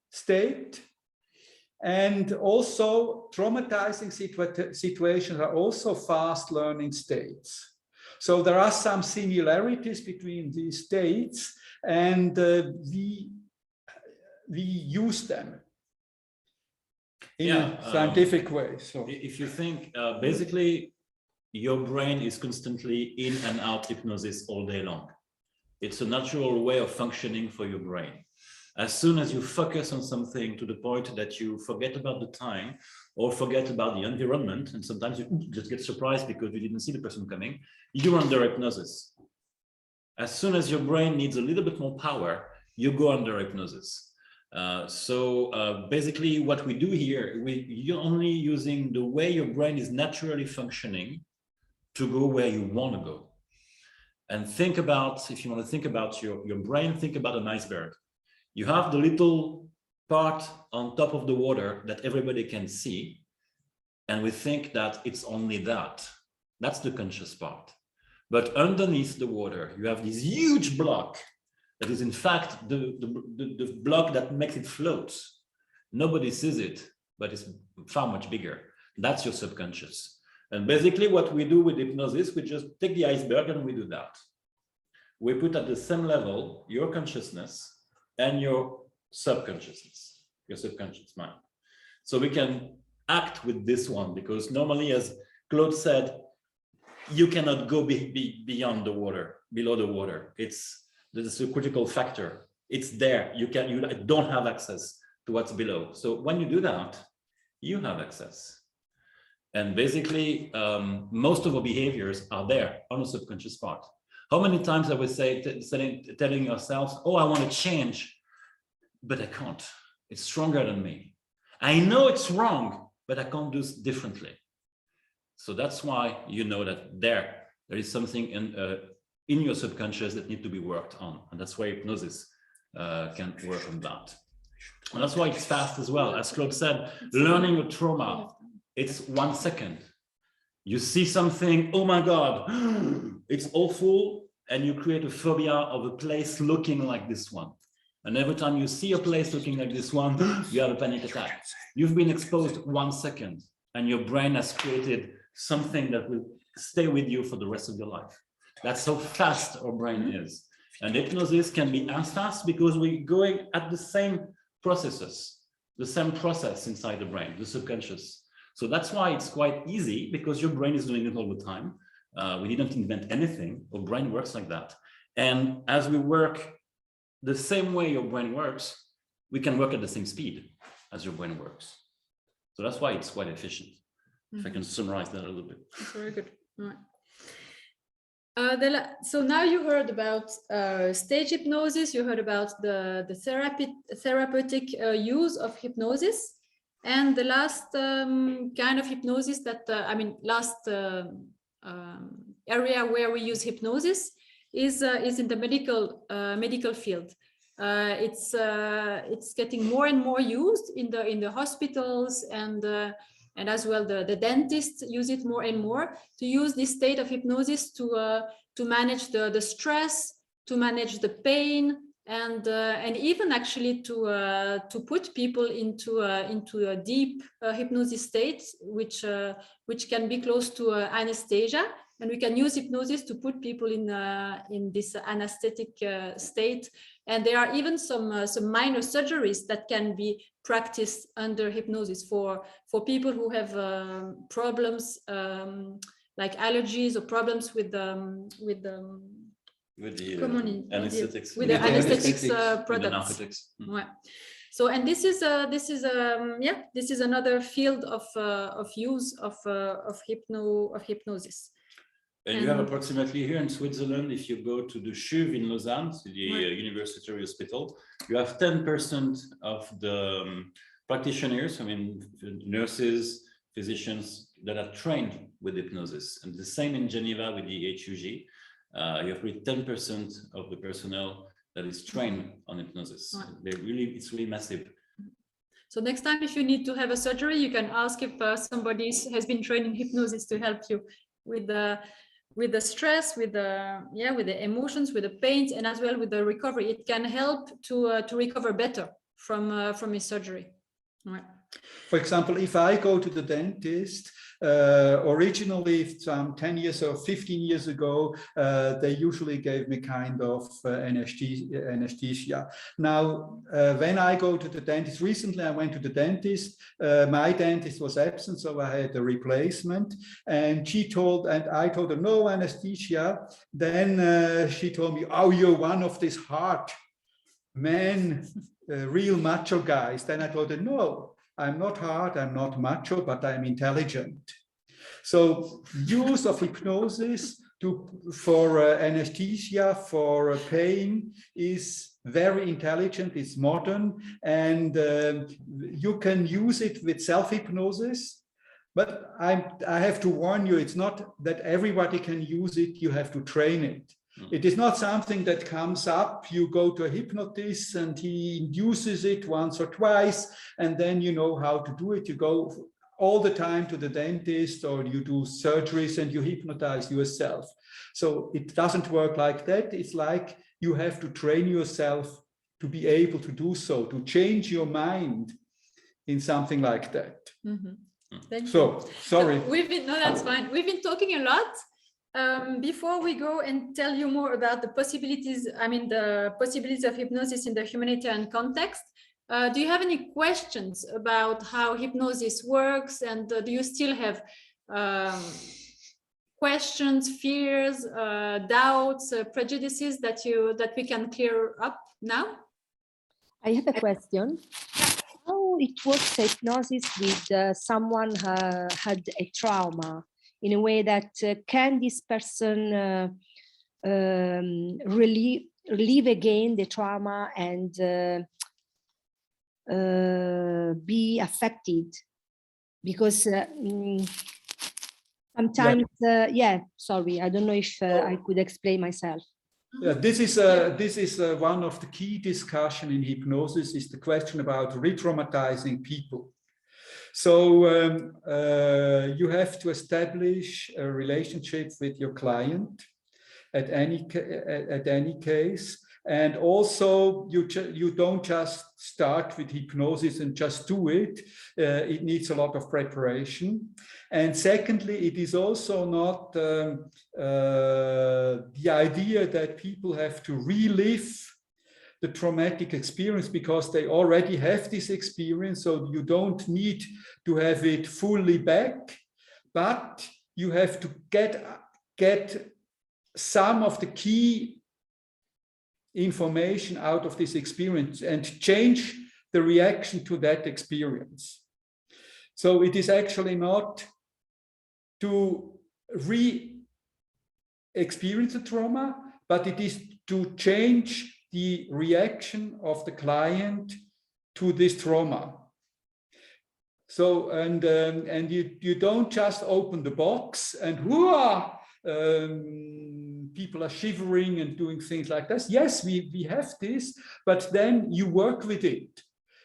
state, and also traumatizing situations are also fast learning states. So there are some similarities between these states, and we use them in a scientific way. So if you think, basically, your brain is constantly in and out hypnosis all day long. It's a natural way of functioning for your brain. As soon as you focus on something to the point that you forget about the time or forget about the environment, and sometimes you just get surprised because you didn't see the person coming, you're under hypnosis. As soon as your brain needs a little bit more power, you go under hypnosis. Basically what we do here, you're only using the way your brain is naturally functioning to go where you want to go. And think about, if you want to think about your brain, think about an iceberg. You have the little part on top of the water that everybody can see, and we think that it's only that. That's the conscious part. But underneath the water, you have this huge block that is in fact the block that makes it float. Nobody sees it, but it's far much bigger. That's your subconscious. And basically what we do with hypnosis, we just take the iceberg and we do that. We put at the same level your consciousness and your subconsciousness, your subconscious mind. So we can act with this one, because normally, as Claude said, you cannot go beyond the water, below the water. This is a critical factor. It's there. You don't have access to what's below. So when you do that, you have access. And basically, most of our behaviors are there on the subconscious part. How many times I would say, telling ourselves, oh, I want to change, but I can't. It's stronger than me. I know it's wrong, but I can't do it differently. So that's why you know that there is something in your subconscious that needs to be worked on. And that's why hypnosis can work on that. And that's why it's fast as well. As Claude said, learning a trauma, it's 1 second. You see something, oh my God, it's awful, and you create a phobia of a place looking like this one. And every time you see a place looking like this one, you have a panic attack. You've been exposed 1 second, and your brain has created something that will stay with you for the rest of your life. That's how fast our brain is. And hypnosis can be as fast because we're going at the same processes, the same process inside the brain, the subconscious. So that's why it's quite easy, because your brain is doing it all the time. We didn't invent anything. Our brain works like that. And as we work the same way your brain works, we can work at the same speed as your brain works. So that's why it's quite efficient. If I can summarize that a little bit. That's very good. All right. So now you heard about stage hypnosis, you heard about the therapeutic use of hypnosis, and the last kind of hypnosis that, last area where we use hypnosis is in the medical field. It's getting more and more used in the hospitals, and as well the dentists use it more and more, to use this state of hypnosis to manage the stress, to manage the pain, and even actually to put people into a deep hypnosis state, which can be close to anesthesia. And we can use hypnosis to put people in this anesthetic state. And there are even some minor surgeries that can be practiced under hypnosis for people who have problems like allergies or problems with the anesthetics, with the anesthetics products. Mm-hmm. Ouais. So, and this is another field of use of hypnosis. And you have approximately here in Switzerland, if you go to the CHUV in Lausanne, to the University Hospital, you have 10% of the practitioners, nurses, physicians that are trained with hypnosis. And the same in Geneva with the AHUG. You have really 10% of the personnel that is trained on hypnosis. It's really massive. So next time, if you need to have a surgery, you can ask if somebody has been trained in hypnosis to help you with the stress, with the emotions, with the pains, and as well with the recovery. It can help to recover better from a surgery. Right. For example, if I go to the dentist, originally some 10 years or 15 years ago, they usually gave me kind of anesthesia. Now, when I go to the dentist, recently I went to the dentist, my dentist was absent, so I had a replacement, and I told her no anesthesia. Then she told me, oh, you're one of these hard men, real macho guys. Then I told her, no, I'm not hard, I'm not macho, but I'm intelligent. So use of hypnosis for anesthesia, for pain is very intelligent, it's modern, and you can use it with self-hypnosis. But I have to warn you, it's not that everybody can use it, you have to train it. It is not something that comes up, you go to a hypnotist and he induces it once or twice, and then you know how to do it. You go all the time to the dentist, or you do surgeries and you hypnotize yourself. So it doesn't work like that. It's like you have to train yourself to be able to do so, to change your mind in something like that. Thank you. Sorry. No, that's fine. We've been talking a lot. Before we go and tell you more about the possibilities, the possibilities of hypnosis in the humanitarian context, do you have any questions about how hypnosis works? And do you still have questions, fears, doubts, prejudices that we can clear up now? I have a question. How it works hypnosis with someone had a trauma? In a way that can this person relieve again the trauma and be affected? Because sometimes, sorry, I don't know if I could explain myself. Yeah, this is one of the key discussion in hypnosis, is the question about re-traumatizing people. So you have to establish a relationship with your client at any case, And also, you don't just start with hypnosis and just do it. It needs a lot of preparation. And secondly, it is also not the idea that people have to relive the traumatic experience because they already have this experience. So you don't need to have it fully back, but you have to get some of the key information out of this experience and change the reaction to that experience. So it is actually not to re-experience the trauma, but it is to change the reaction of the client to this trauma. So, and you don't just open the box and whoa, people are shivering and doing things like this. Yes, we have this, but then you work with it.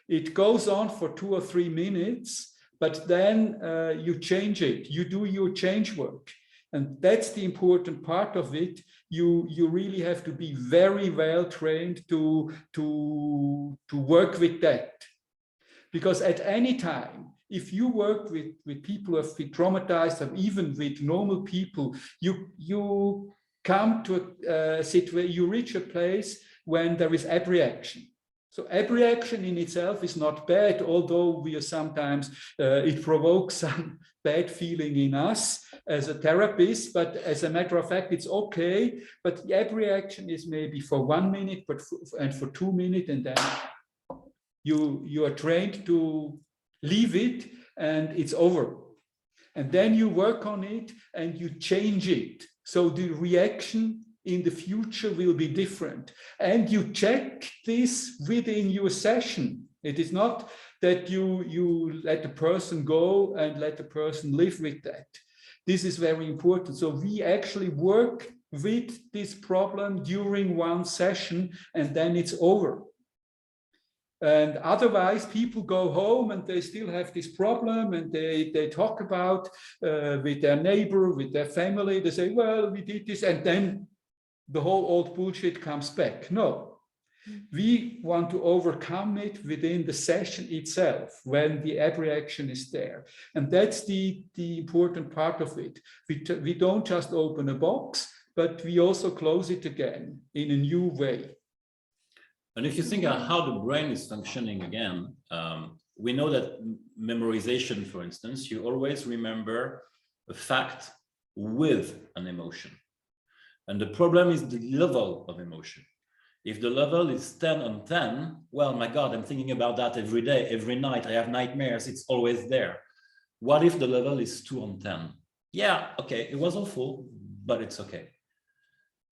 It goes on for 2 or 3 minutes, but then you change it. You do your change work. And that's the important part of it. You really have to be very well trained to work with that. Because at any time, if you work with people who have been traumatized, or even with normal people, you come to a situation, you reach a place when there is abreaction. So abreaction in itself is not bad, although we are sometimes, it provokes some bad feeling in us as a therapist, but as a matter of fact, it's okay. But the abreaction is maybe for 1 minute, and for 2 minutes, and then you are trained to leave it and it's over. And then you work on it and you change it. So the reaction in the future will be different. And you check this within your session. It is not that you let the person go and let the person live with that. This is very important. So we actually work with this problem during one session and then it's over. And otherwise, people go home and they still have this problem and they talk about with their neighbor, with their family. They say, well, we did this. And then the whole old bullshit comes back. No, we want to overcome it within the session itself when the abreaction is there. And that's the important part of it. We don't just open a box, but we also close it again in a new way. And if you think of how the brain is functioning again, we know that memorization, for instance, you always remember a fact with an emotion. And the problem is the level of emotion. If the level is 10 on 10, well, my God, I'm thinking about that every day, every night, I have nightmares, it's always there. What if the level is 2 on 10? Yeah, okay, it was awful, but it's okay.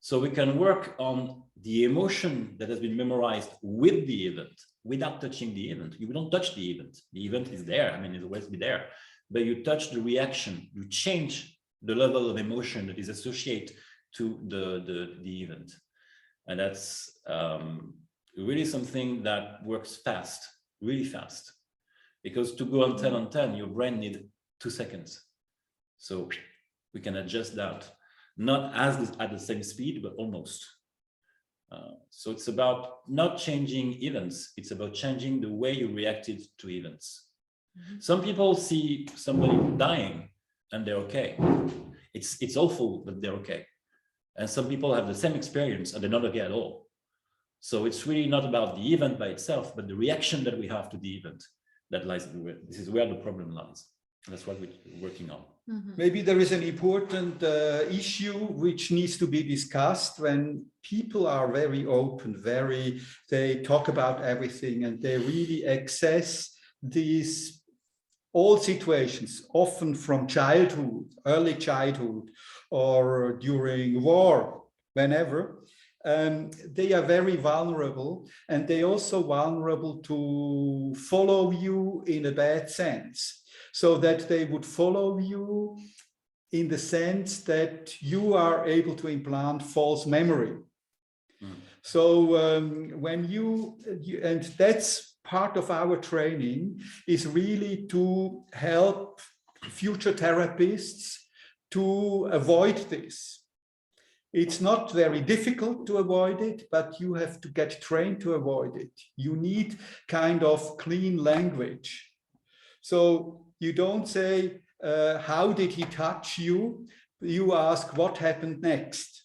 So we can work on the emotion that has been memorized with the event, without touching the event. You don't touch the event. The event is there. I mean, it'll always be there. But you touch the reaction. You change the level of emotion that is associated to the event. And that's really something that works fast, really fast. Because to go on 10, your brain needs 2 seconds. So we can adjust that. Not at the same speed, but almost. So it's about not changing events. It's about changing the way you reacted to events. Mm-hmm. Some people see somebody dying and they're okay. It's awful, but they're okay. And some people have the same experience and they're not okay at all. So it's really not about the event by itself, but the reaction that we have to the event that lies. This is where the problem lies. That's what we're working on. Mm-hmm. Maybe there is an important issue which needs to be discussed when people are very open, they talk about everything and they really access these old situations, often from childhood, early childhood, or during war, whenever. They are very vulnerable, and they also vulnerable to follow you in a bad sense. So that they would follow you in the sense that you are able to implant false memory. Mm. So when and that's part of our training, is really to help future therapists to avoid this. It's not very difficult to avoid it, but you have to get trained to avoid it. You need kind of clean language. So you don't say, how did he touch you? You ask, what happened next?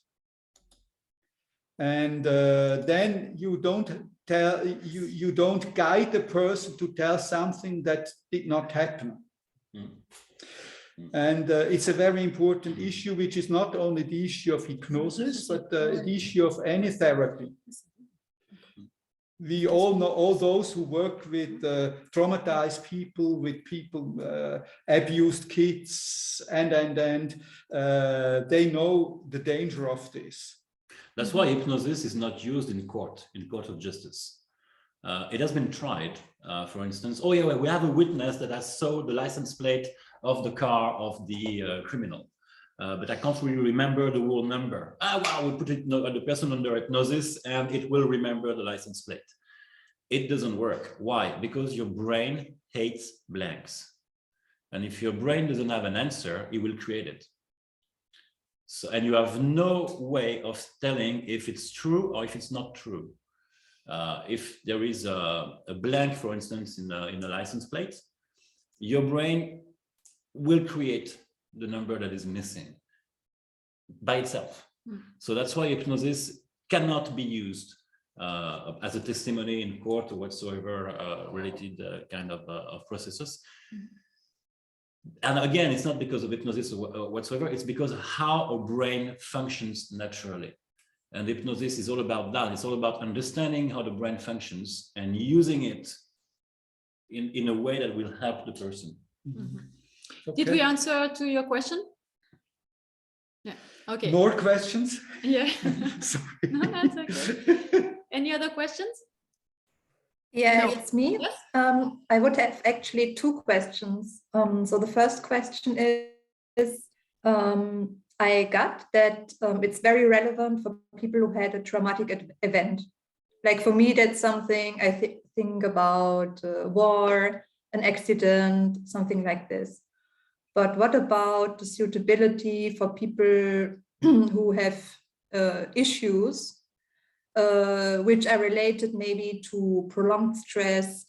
And then you don't tell, you don't guide the person to tell something that did not happen. And it's a very important issue, which is not only the issue of hypnosis, but the issue of any therapy. We all know, all those who work with traumatized people, with people, abused kids, and they know the danger of this. That's why hypnosis is not used in court of justice. It has been tried, for instance, oh yeah, we have a witness that has saw the license plate of the car of the criminal, but I can't really remember the whole number. Ah, wow, we put it, the person under hypnosis and it will remember the license plate. It doesn't work. Why? Because your brain hates blanks. And if your brain doesn't have an answer, it will create it. So, and you have no way of telling if it's true or if it's not true. If there is a blank, for instance, in a license plate, your brain will create the number that is missing by itself. So that's why hypnosis cannot be used as a testimony in court or whatsoever related kind of processes. And again, it's not because of hypnosis or whatsoever, it's because of how a brain functions naturally. And hypnosis is all about that. It's all about understanding how the brain functions and using it in a way that will help the person. Okay. Did we answer to your question? Yeah. Okay. More questions? Yeah. Sorry. No, that's okay. Any other questions? Yeah, No. it's me. Yes? I would have actually two questions. So the first question is I got that it's very relevant for people who had a traumatic event. Like for me, that's something I think about war, an accident, something like this. But what about the suitability for people who have issues which are related maybe to prolonged stress,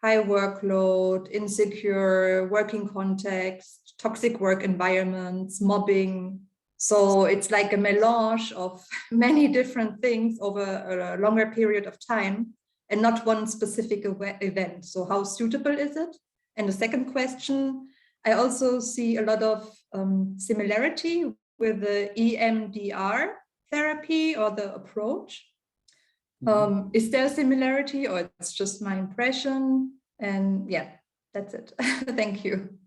high workload, insecure working context, toxic work environments, mobbing. So it's like a melange of many different things over a longer period of time and not one specific event. So how suitable is it? And the second question, I also see a lot of similarity with the EMDR therapy or the approach. Is there a similarity or it's just my impression? And yeah, that's it. Thank you.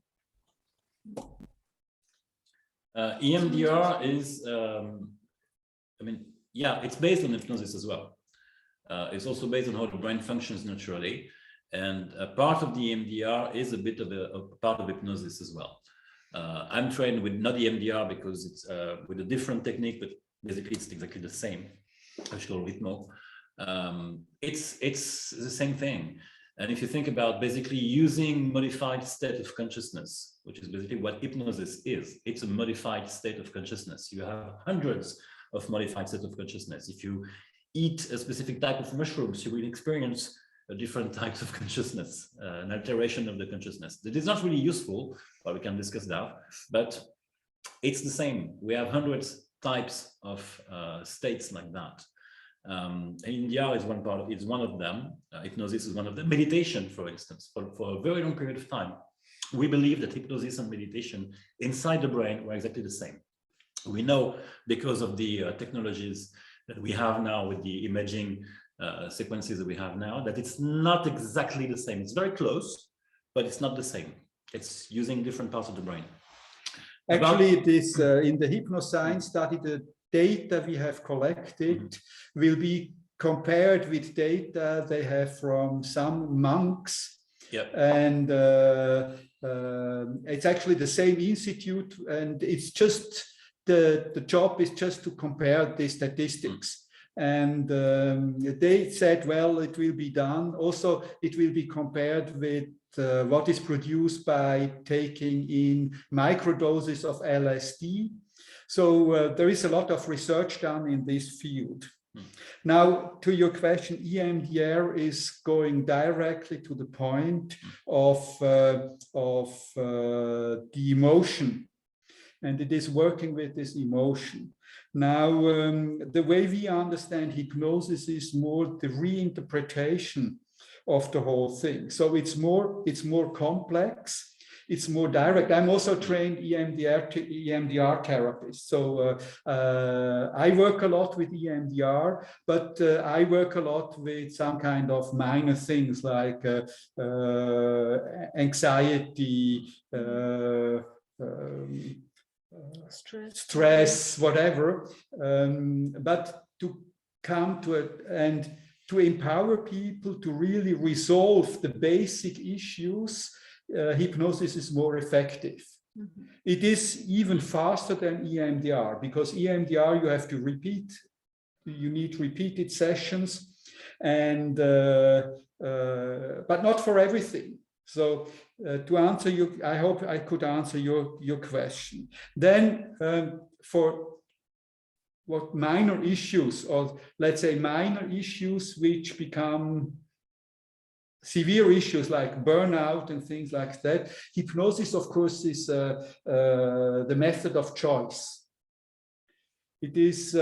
EMDR is, I mean, yeah, it's based on hypnosis as well. It's also based on how the brain functions naturally. And a part of the EMDR is a bit of a part of hypnosis as well. I'm trained with not EMDR because it's with a different technique, but basically it's exactly the same. It's called Hypno. It's the same thing. And if you think about basically using modified state of consciousness, which is basically what hypnosis is, it's a modified state of consciousness. You have hundreds of modified states of consciousness. If you eat a specific type of mushrooms, you will experience a different types of consciousness, an alteration of the consciousness. That is not really useful, but we can discuss that, but it's the same. We have hundreds types of states like that. EMDR is one part, is one of them. Hypnosis is one of them. Meditation, for instance, for a very long period of time, we believe that hypnosis and meditation inside the brain were exactly the same. We know because of the technologies that we have now with the imaging sequences that we have now, that it's not exactly the same. It's very close, but it's not the same. It's using different parts of the brain. Actually, this in the hypnoscience study, the data we have collected will be compared with data they have from some monks. Yep. And it's actually the same institute, and it's just the job is just to compare the statistics. And they said, well, it will be done. Also, it will be compared with what is produced by taking in microdoses of LSD. So there is a lot of research done in this field. Now, to your question, EMDR is going directly to the point of the emotion, and it is working with this emotion. Now, the way we understand hypnosis is more the reinterpretation of the whole thing. So it's more complex. It's more direct. I'm also trained EMDR therapist. So I work a lot with EMDR, but I work a lot with some kind of minor things like anxiety, stress, whatever. But to come to it and to empower people to really resolve the basic issues, hypnosis is more effective. Mm-hmm. It is even faster than EMDR, because EMDR you have to repeat. You need repeated sessions, and but not for everything. So to answer you, I hope I could answer your question. Then for what minor issues, or let's say minor issues which become severe issues like burnout and things like that, hypnosis, of course, is the method of choice. It is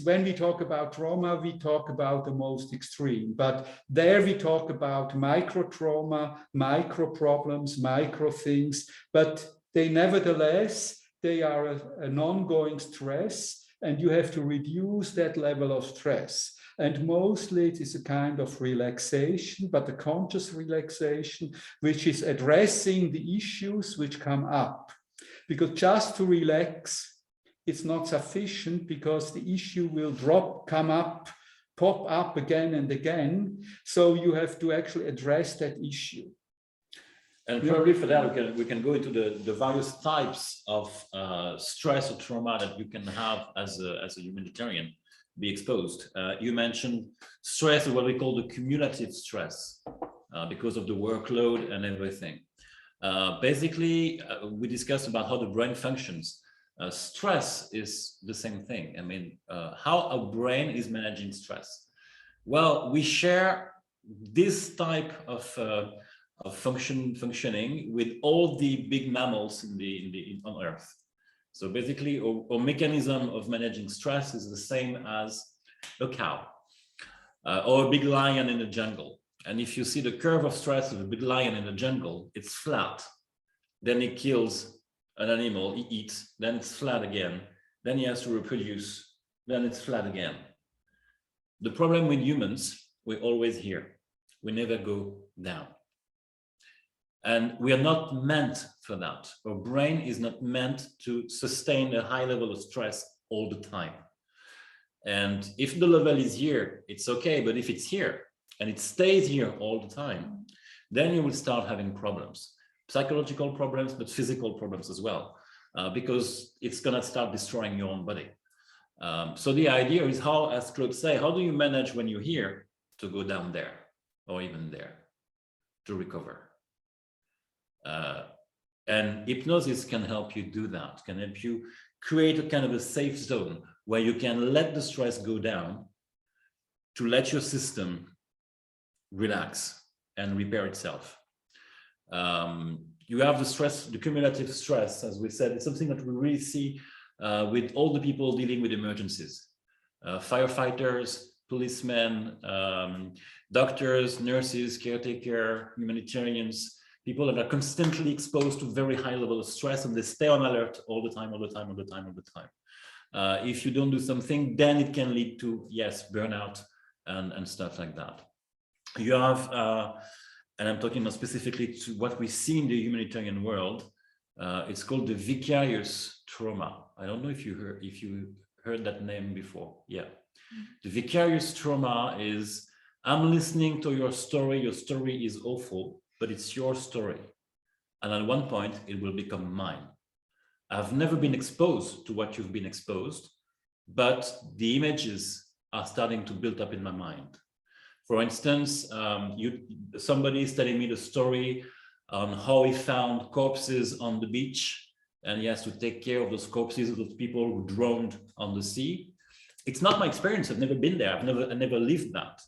when we talk about trauma, we talk about the most extreme, but there we talk about micro trauma, micro problems, micro things, but they nevertheless, they are an ongoing stress, and you have to reduce that level of stress. And mostly it is a kind of relaxation, but a conscious relaxation, which is addressing the issues which come up. Because just to relax, it's not sufficient, because the issue will come up, pop up again and again. So you have to actually address that issue. And probably for that, we can go into the various types of stress or trauma that you can have as a humanitarian be exposed. You mentioned stress, or what we call the cumulative stress, because of the workload and everything. Basically, we discussed about how the brain functions. Stress is the same thing. I mean, how our brain is managing stress. Well, we share this type of functioning with all the big mammals on Earth. So basically, our mechanism of managing stress is the same as a cow or a big lion in the jungle. And if you see the curve of stress of a big lion in the jungle, it's flat. Then he kills an animal, he eats, then it's flat again. Then he has to reproduce, then it's flat again. The problem with humans, we're always here. We never go down. And we are not meant for that. Our brain is not meant to sustain a high level of stress all the time. And if the level is here, it's okay. But if it's here and it stays here all the time, then you will start having problems, psychological problems, but physical problems as well, because it's going to start destroying your own body. So the idea is how, as Claude say, how do you manage when you're here to go down there or even there to recover? And hypnosis can help you do that, can help you create a kind of a safe zone where you can let the stress go down, to let your system relax and repair itself. You have the stress, the cumulative stress, as we said, it's something that we really see with all the people dealing with emergencies, firefighters, policemen, doctors, nurses, caretaker, humanitarians, people that are constantly exposed to very high level of stress, and they stay on alert all the time. If you don't do something, then it can lead to, yes, burnout and stuff like that. You have, and I'm talking more specifically to what we see in the humanitarian world, it's called the vicarious trauma. I don't know if you heard that name before. Yeah. The vicarious trauma is, I'm listening to your story is awful, but it's your story. And at one point, it will become mine. I've never been exposed to what you've been exposed, but the images are starting to build up in my mind. For instance, somebody is telling me the story on how he found corpses on the beach and he has to take care of those corpses of those people who drowned on the sea. It's not my experience. I've never been there. I never lived that.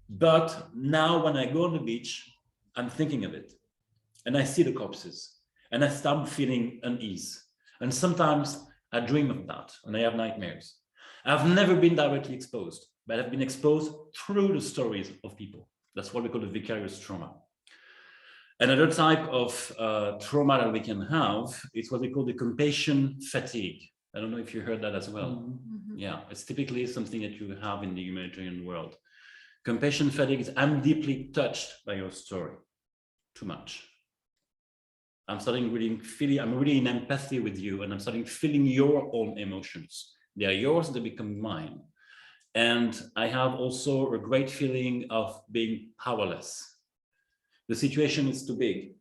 But now when I go on the beach, I'm thinking of it, and I see the corpses, and I start feeling unease. And sometimes I dream of that, and I have nightmares. I've never been directly exposed, but I've been exposed through the stories of people. That's what we call the vicarious trauma. Another type of trauma that we can have is what we call the compassion fatigue. I don't know if you heard that as well. Mm-hmm. Yeah, it's typically something that you have in the humanitarian world. Compassion fatigue is, I'm deeply touched by your story, too much. I'm starting really feeling, I'm really in empathy with you, and I'm starting feeling your own emotions. They are yours, they become mine. And I have also a great feeling of being powerless. The situation is too big.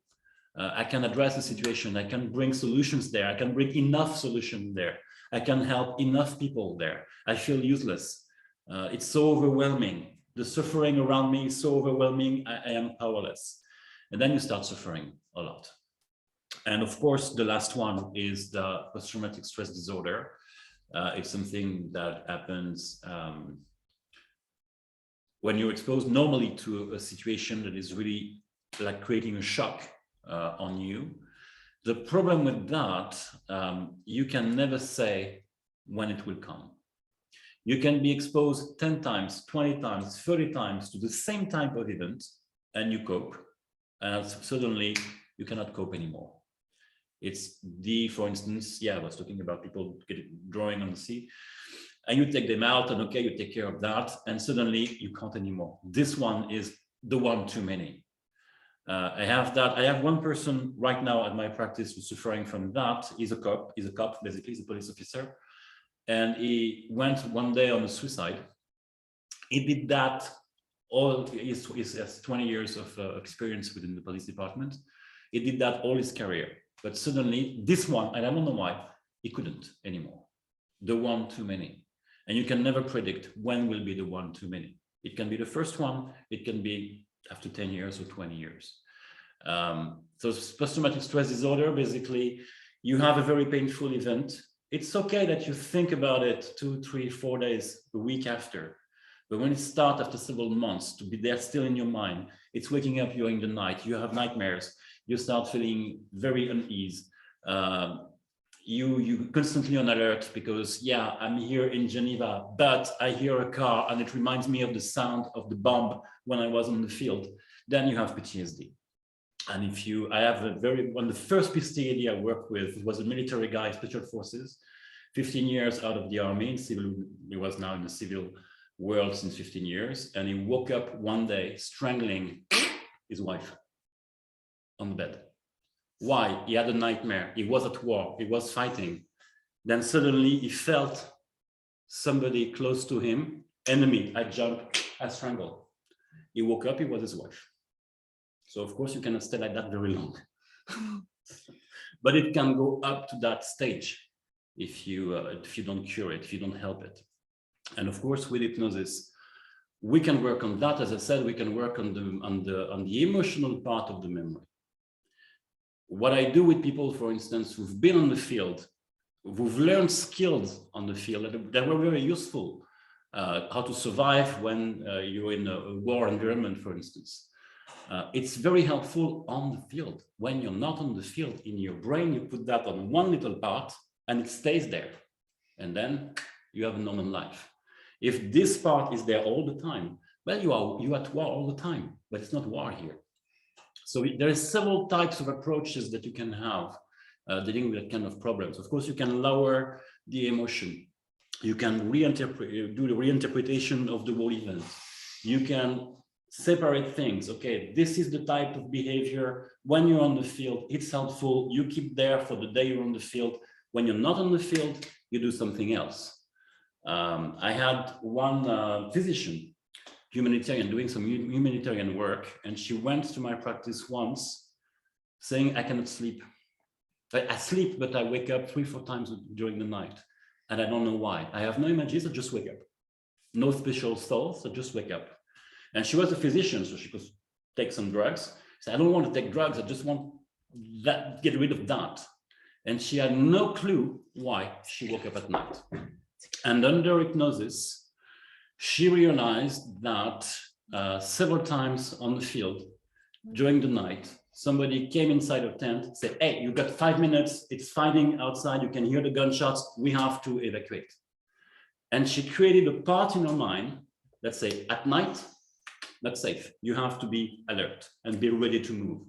I can address the situation. I can bring solutions there. I can bring enough solutions there. I can help enough people there. I feel useless. It's so overwhelming. The suffering around me is so overwhelming. I am powerless. And then you start suffering a lot. And of course, the last one is the post-traumatic stress disorder. It's something that happens when you're exposed normally to a situation that is really like creating a shock on you. The problem with that, you can never say when it will come. You can be exposed 10 times, 20 times, 30 times to the same type of event, and you cope, and suddenly you cannot cope anymore. It's for instance, I was talking about people drawing on the sea, and you take them out, and okay, you take care of that, and suddenly you can't anymore. This one is the one too many. I have one person right now at my practice who's suffering from that. He's a cop, basically, he's a police officer. And he went one day on a suicide. He did that, he has 20 years of experience within the police department. He did that all his career. But suddenly this one, and I don't know why, he couldn't anymore. The one too many. And you can never predict when will be the one too many. It can be the first one, it can be after 10 years or 20 years. So post-traumatic stress disorder, basically, you have a very painful event. It's okay that you think about it 2, 3, 4 days, a week after. But when it starts after several months to be there still in your mind, it's waking up during the night, you have nightmares, you start feeling very unease. You constantly on alert because, I'm here in Geneva, but I hear a car and it reminds me of the sound of the bomb when I was on the field. Then you have PTSD. And I have one of the first PTSD I worked with was a military guy, special forces, 15 years out of the army, he was now in the civil world since 15 years. And he woke up one day strangling his wife on the bed. Why? He had a nightmare. He was at war. He was fighting. Then suddenly he felt somebody close to him, enemy. I jumped, I strangled. He woke up, it was his wife. So of course you cannot stay like that very long. But it can go up to that stage if you don't cure it, if you don't help it. And of course with hypnosis, we can work on that. As I said, we can work on the emotional part of the memory. What I do with people, for instance, who've been on the field, who've learned skills on the field that were very useful, how to survive when you're in a war environment, for instance. It's very helpful on the field. When you're not on the field, in your brain, you put that on one little part and it stays there. And then you have a normal life. If this part is there all the time, well, you're at war all the time, but it's not war here. So there are several types of approaches that you can have dealing with that kind of problems. Of course, you can lower the emotion. You can do the reinterpretation of the whole event. You can separate things. Okay, this is the type of behavior. When you're on the field, it's helpful. You keep there for the day you're on the field. When you're not on the field, you do something else. I had one physician, humanitarian, doing some humanitarian work, and she went to my practice once saying, I cannot sleep. I sleep, but I wake up 3 or 4 times during the night, and I don't know why. I have no images, I just wake up. No special thoughts, I just wake up. And she was a physician, so she could take some drugs. She said, I don't want to take drugs, I just want that, get rid of that. and she had no clue why she woke up at night. And under hypnosis, she realized that several times on the field during the night, somebody came inside her tent, said, hey, you got 5 minutes, it's fighting outside, you can hear the gunshots, we have to evacuate. And she created a part in her mind that say, at night, not safe, you have to be alert and be ready to move.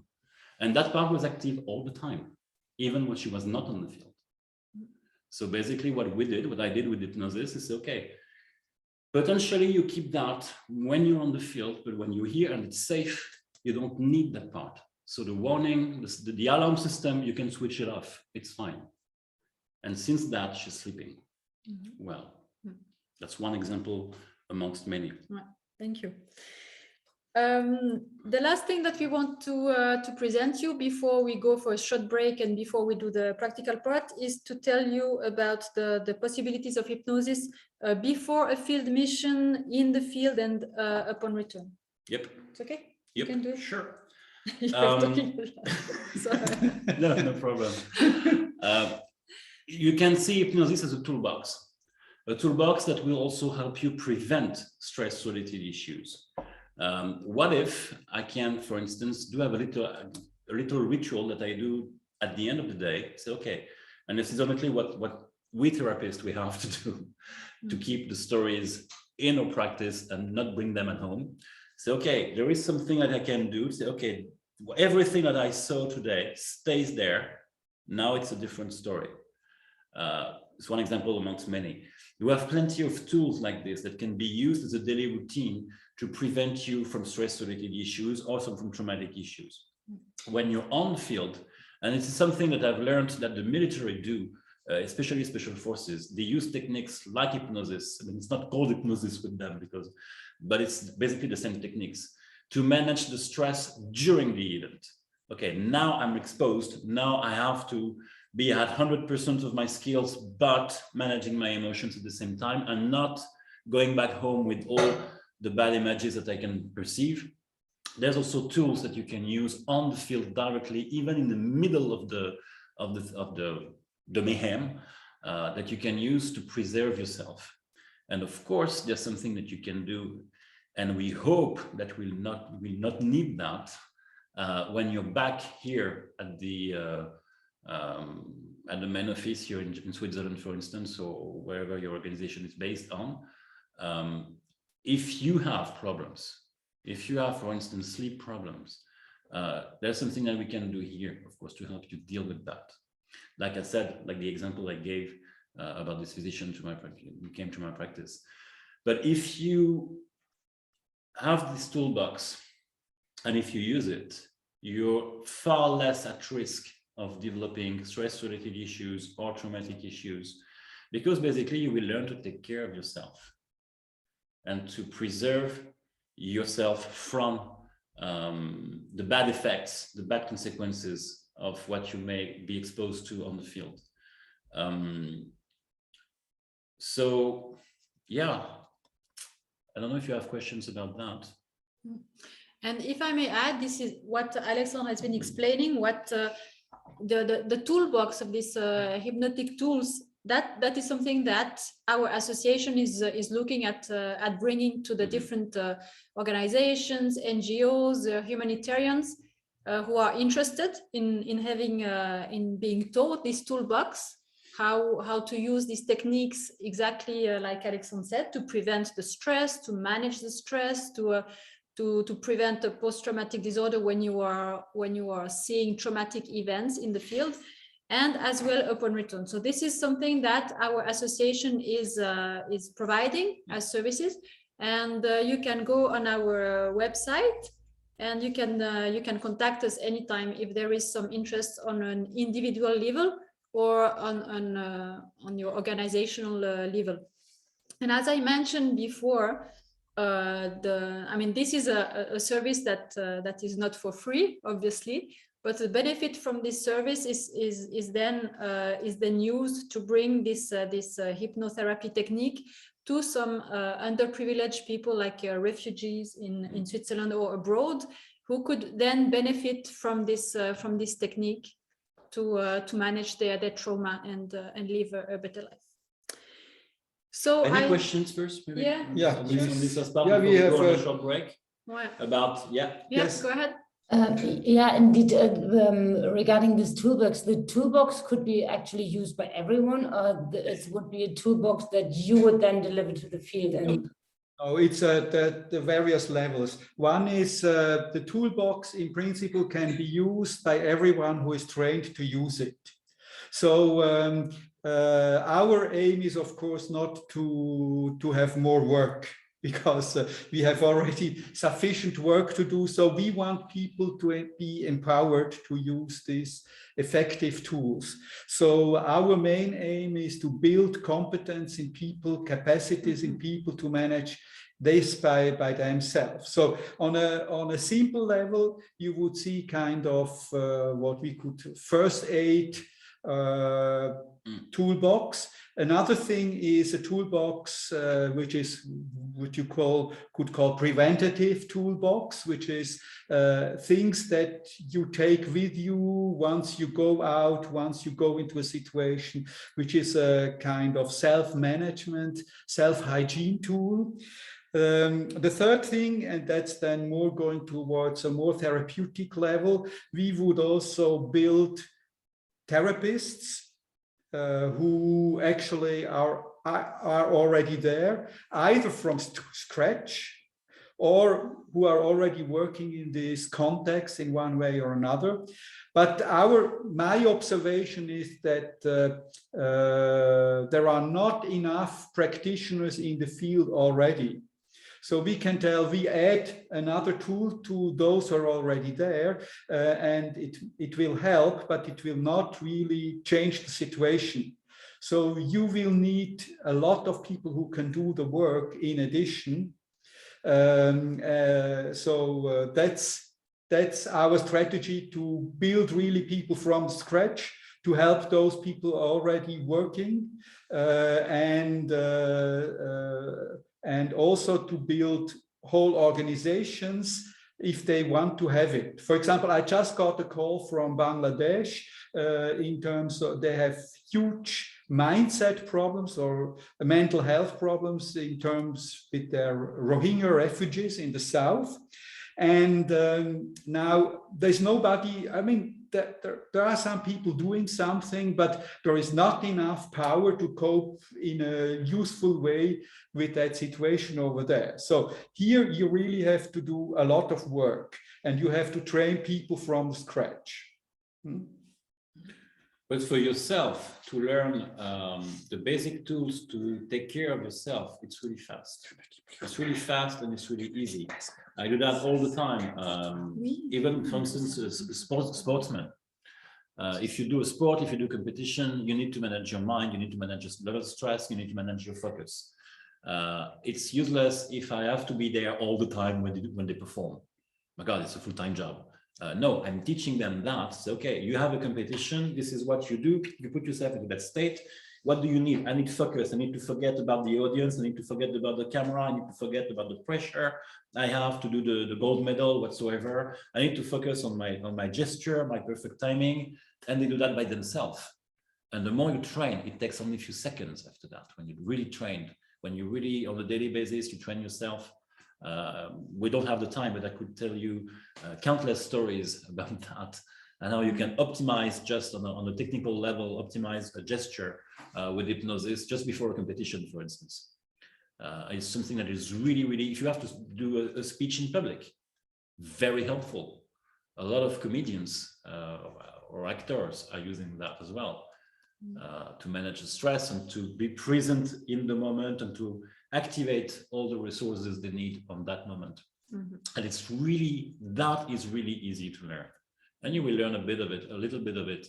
And that part was active all the time, even when she was not on the field. So basically what I did with hypnosis is, okay, potentially you keep that when you're on the field, but when you're here and it's safe, you don't need that part. So the warning, the alarm system, you can switch it off, it's fine. And since that, she's sleeping well. That's one example amongst many. Thank you. The last thing that we want to present you before we go for a short break and before we do the practical part is to tell you about the possibilities of hypnosis before a field mission, in the field, and upon return. Yep. It's okay? Yep. You can do it? Sure. No problem. You can see hypnosis as a toolbox that will also help you prevent stress-related issues. What if I can, for instance, do have a little ritual that I do at the end of the day? Say, okay, and this is honestly what we therapists we have to do to keep the stories in our practice and not bring them at home. Say, okay, there is something that I can do. Say, okay, everything that I saw today stays there. Now it's a different story. It's one example amongst many. You have plenty of tools like this that can be used as a daily routine to prevent you from stress-related issues or from traumatic issues. When you're on the field, and it's something that I've learned that the military do, especially special forces, they use techniques like hypnosis. I mean, it's not called hypnosis with them but it's basically the same techniques to manage the stress during the event. Okay, now I'm exposed. Now I have to be at 100% of my skills, but managing my emotions at the same time and not going back home with all the bad images that I can perceive. There's also tools that you can use on the field directly, even in the middle of the mayhem, that you can use to preserve yourself. And of course, there's something that you can do, and we hope that we'll not need that when you're back here at the main office here in Switzerland, for instance, or wherever your organization is based on. If you have problems, if you have, for instance, sleep problems, there's something that we can do here, of course, to help you deal with that. Like I said, like the example I gave about this physician who came to my practice. But if you have this toolbox and if you use it, you're far less at risk of developing stress-related issues or traumatic issues, because basically you will learn to take care of yourself and to preserve yourself from the bad effects, the bad consequences of what you may be exposed to on the field. So, yeah, I don't know if you have questions about that. And if I may add, this is what Alexandre has been explaining, what the toolbox of these hypnotic tools, that is something that our association is looking at bringing to the different organizations, NGOs, humanitarians who are interested in having in being taught this toolbox, how to use these techniques exactly like Alexandre said, to prevent the stress, to manage the stress, to prevent a post-traumatic disorder when you are seeing traumatic events in the field, and as well upon return. So this is something that our association is providing as services, and you can go on our website and you can contact us anytime if there is some interest on an individual level or on your organizational level. And as I mentioned before, this is a service that is not for free, obviously, but the benefit from this service is then used to bring this hypnotherapy technique to some underprivileged people like refugees in Switzerland or abroad, who could then benefit from this technique to manage their trauma and live a better life. So any questions first? Maybe? Yeah, on this last part, yeah, we have go on a short break. Well, About yes, go ahead. Yeah, indeed. Regarding this toolbox, the toolbox could be actually used by everyone, or it would be a toolbox that you would then deliver to the field. And Oh, it's at the various levels. One is the toolbox in principle can be used by everyone who is trained to use it. So our aim is, of course, not to have more work, because we have already sufficient work to do. So we want people to be empowered to use these effective tools. So our main aim is to build competence in people, capacities in people to manage this by themselves. So on a simple level, you would see kind of what we could first aid toolbox. Another thing is a toolbox which is what you could call preventative toolbox, which is things that you take with you once you go out, once you go into a situation, which is a kind of self-management, self-hygiene tool. The third thing, and that's then more going towards a more therapeutic level, we would also build therapists who actually are already there, either from scratch or who are already working in this context in one way or another. But my observation is that there are not enough practitioners in the field already. So we can tell we add another tool to those who are already there, and it will help, but it will not really change the situation. So you will need a lot of people who can do the work in addition. That's our strategy, to build really people from scratch, to help those people already working, and also to build whole organizations if they want to have it. For example, I just got a call from Bangladesh in terms of they have huge mindset problems or mental health problems in terms with their Rohingya refugees in the south. And now there's nobody, I mean, there are some people doing something, but there is not enough power to cope in a useful way with that situation over there. So here you really have to do a lot of work, and you have to train people from scratch. But for yourself to learn the basic tools to take care of yourself, it's really fast. It's really fast and it's really easy. I do that all the time. Even, for instance, sportsmen. If you do a sport, if you do competition, you need to manage your mind, you need to manage your level of stress, you need to manage your focus. It's useless if I have to be there all the time when they perform. My God, it's a full-time job. No, I'm teaching them that. So, okay, you have a competition. This is what you do. You put yourself into that state. What do you need? I need focus. I need to forget about the audience. I need to forget about the camera. I need to forget about the pressure I have to do the gold medal whatsoever. I need to focus on my gesture, my perfect timing, and they do that by themselves. And the more you train, it takes only a few seconds after that. When you really trained, when you really on a daily basis, you train yourself. We don't have the time, but I could tell you countless stories about that and how you can optimize just on a technical level, optimize a gesture with hypnosis just before a competition, for instance. It's something that is really, really, if you have to do a speech in public, very helpful. A lot of comedians or actors are using that as well to manage the stress and to be present in the moment and to activate all the resources they need on that moment. And it's really, that is really easy to learn. And you will learn a little bit of it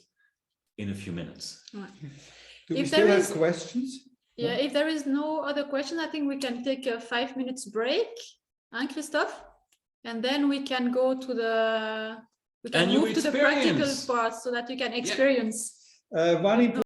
in a few minutes. Do we still have questions? Yeah, if there is no other question, I think we can take a 5 minutes break, and Christophe, and then we can go to the, we can move to the practical part so that you can experience. One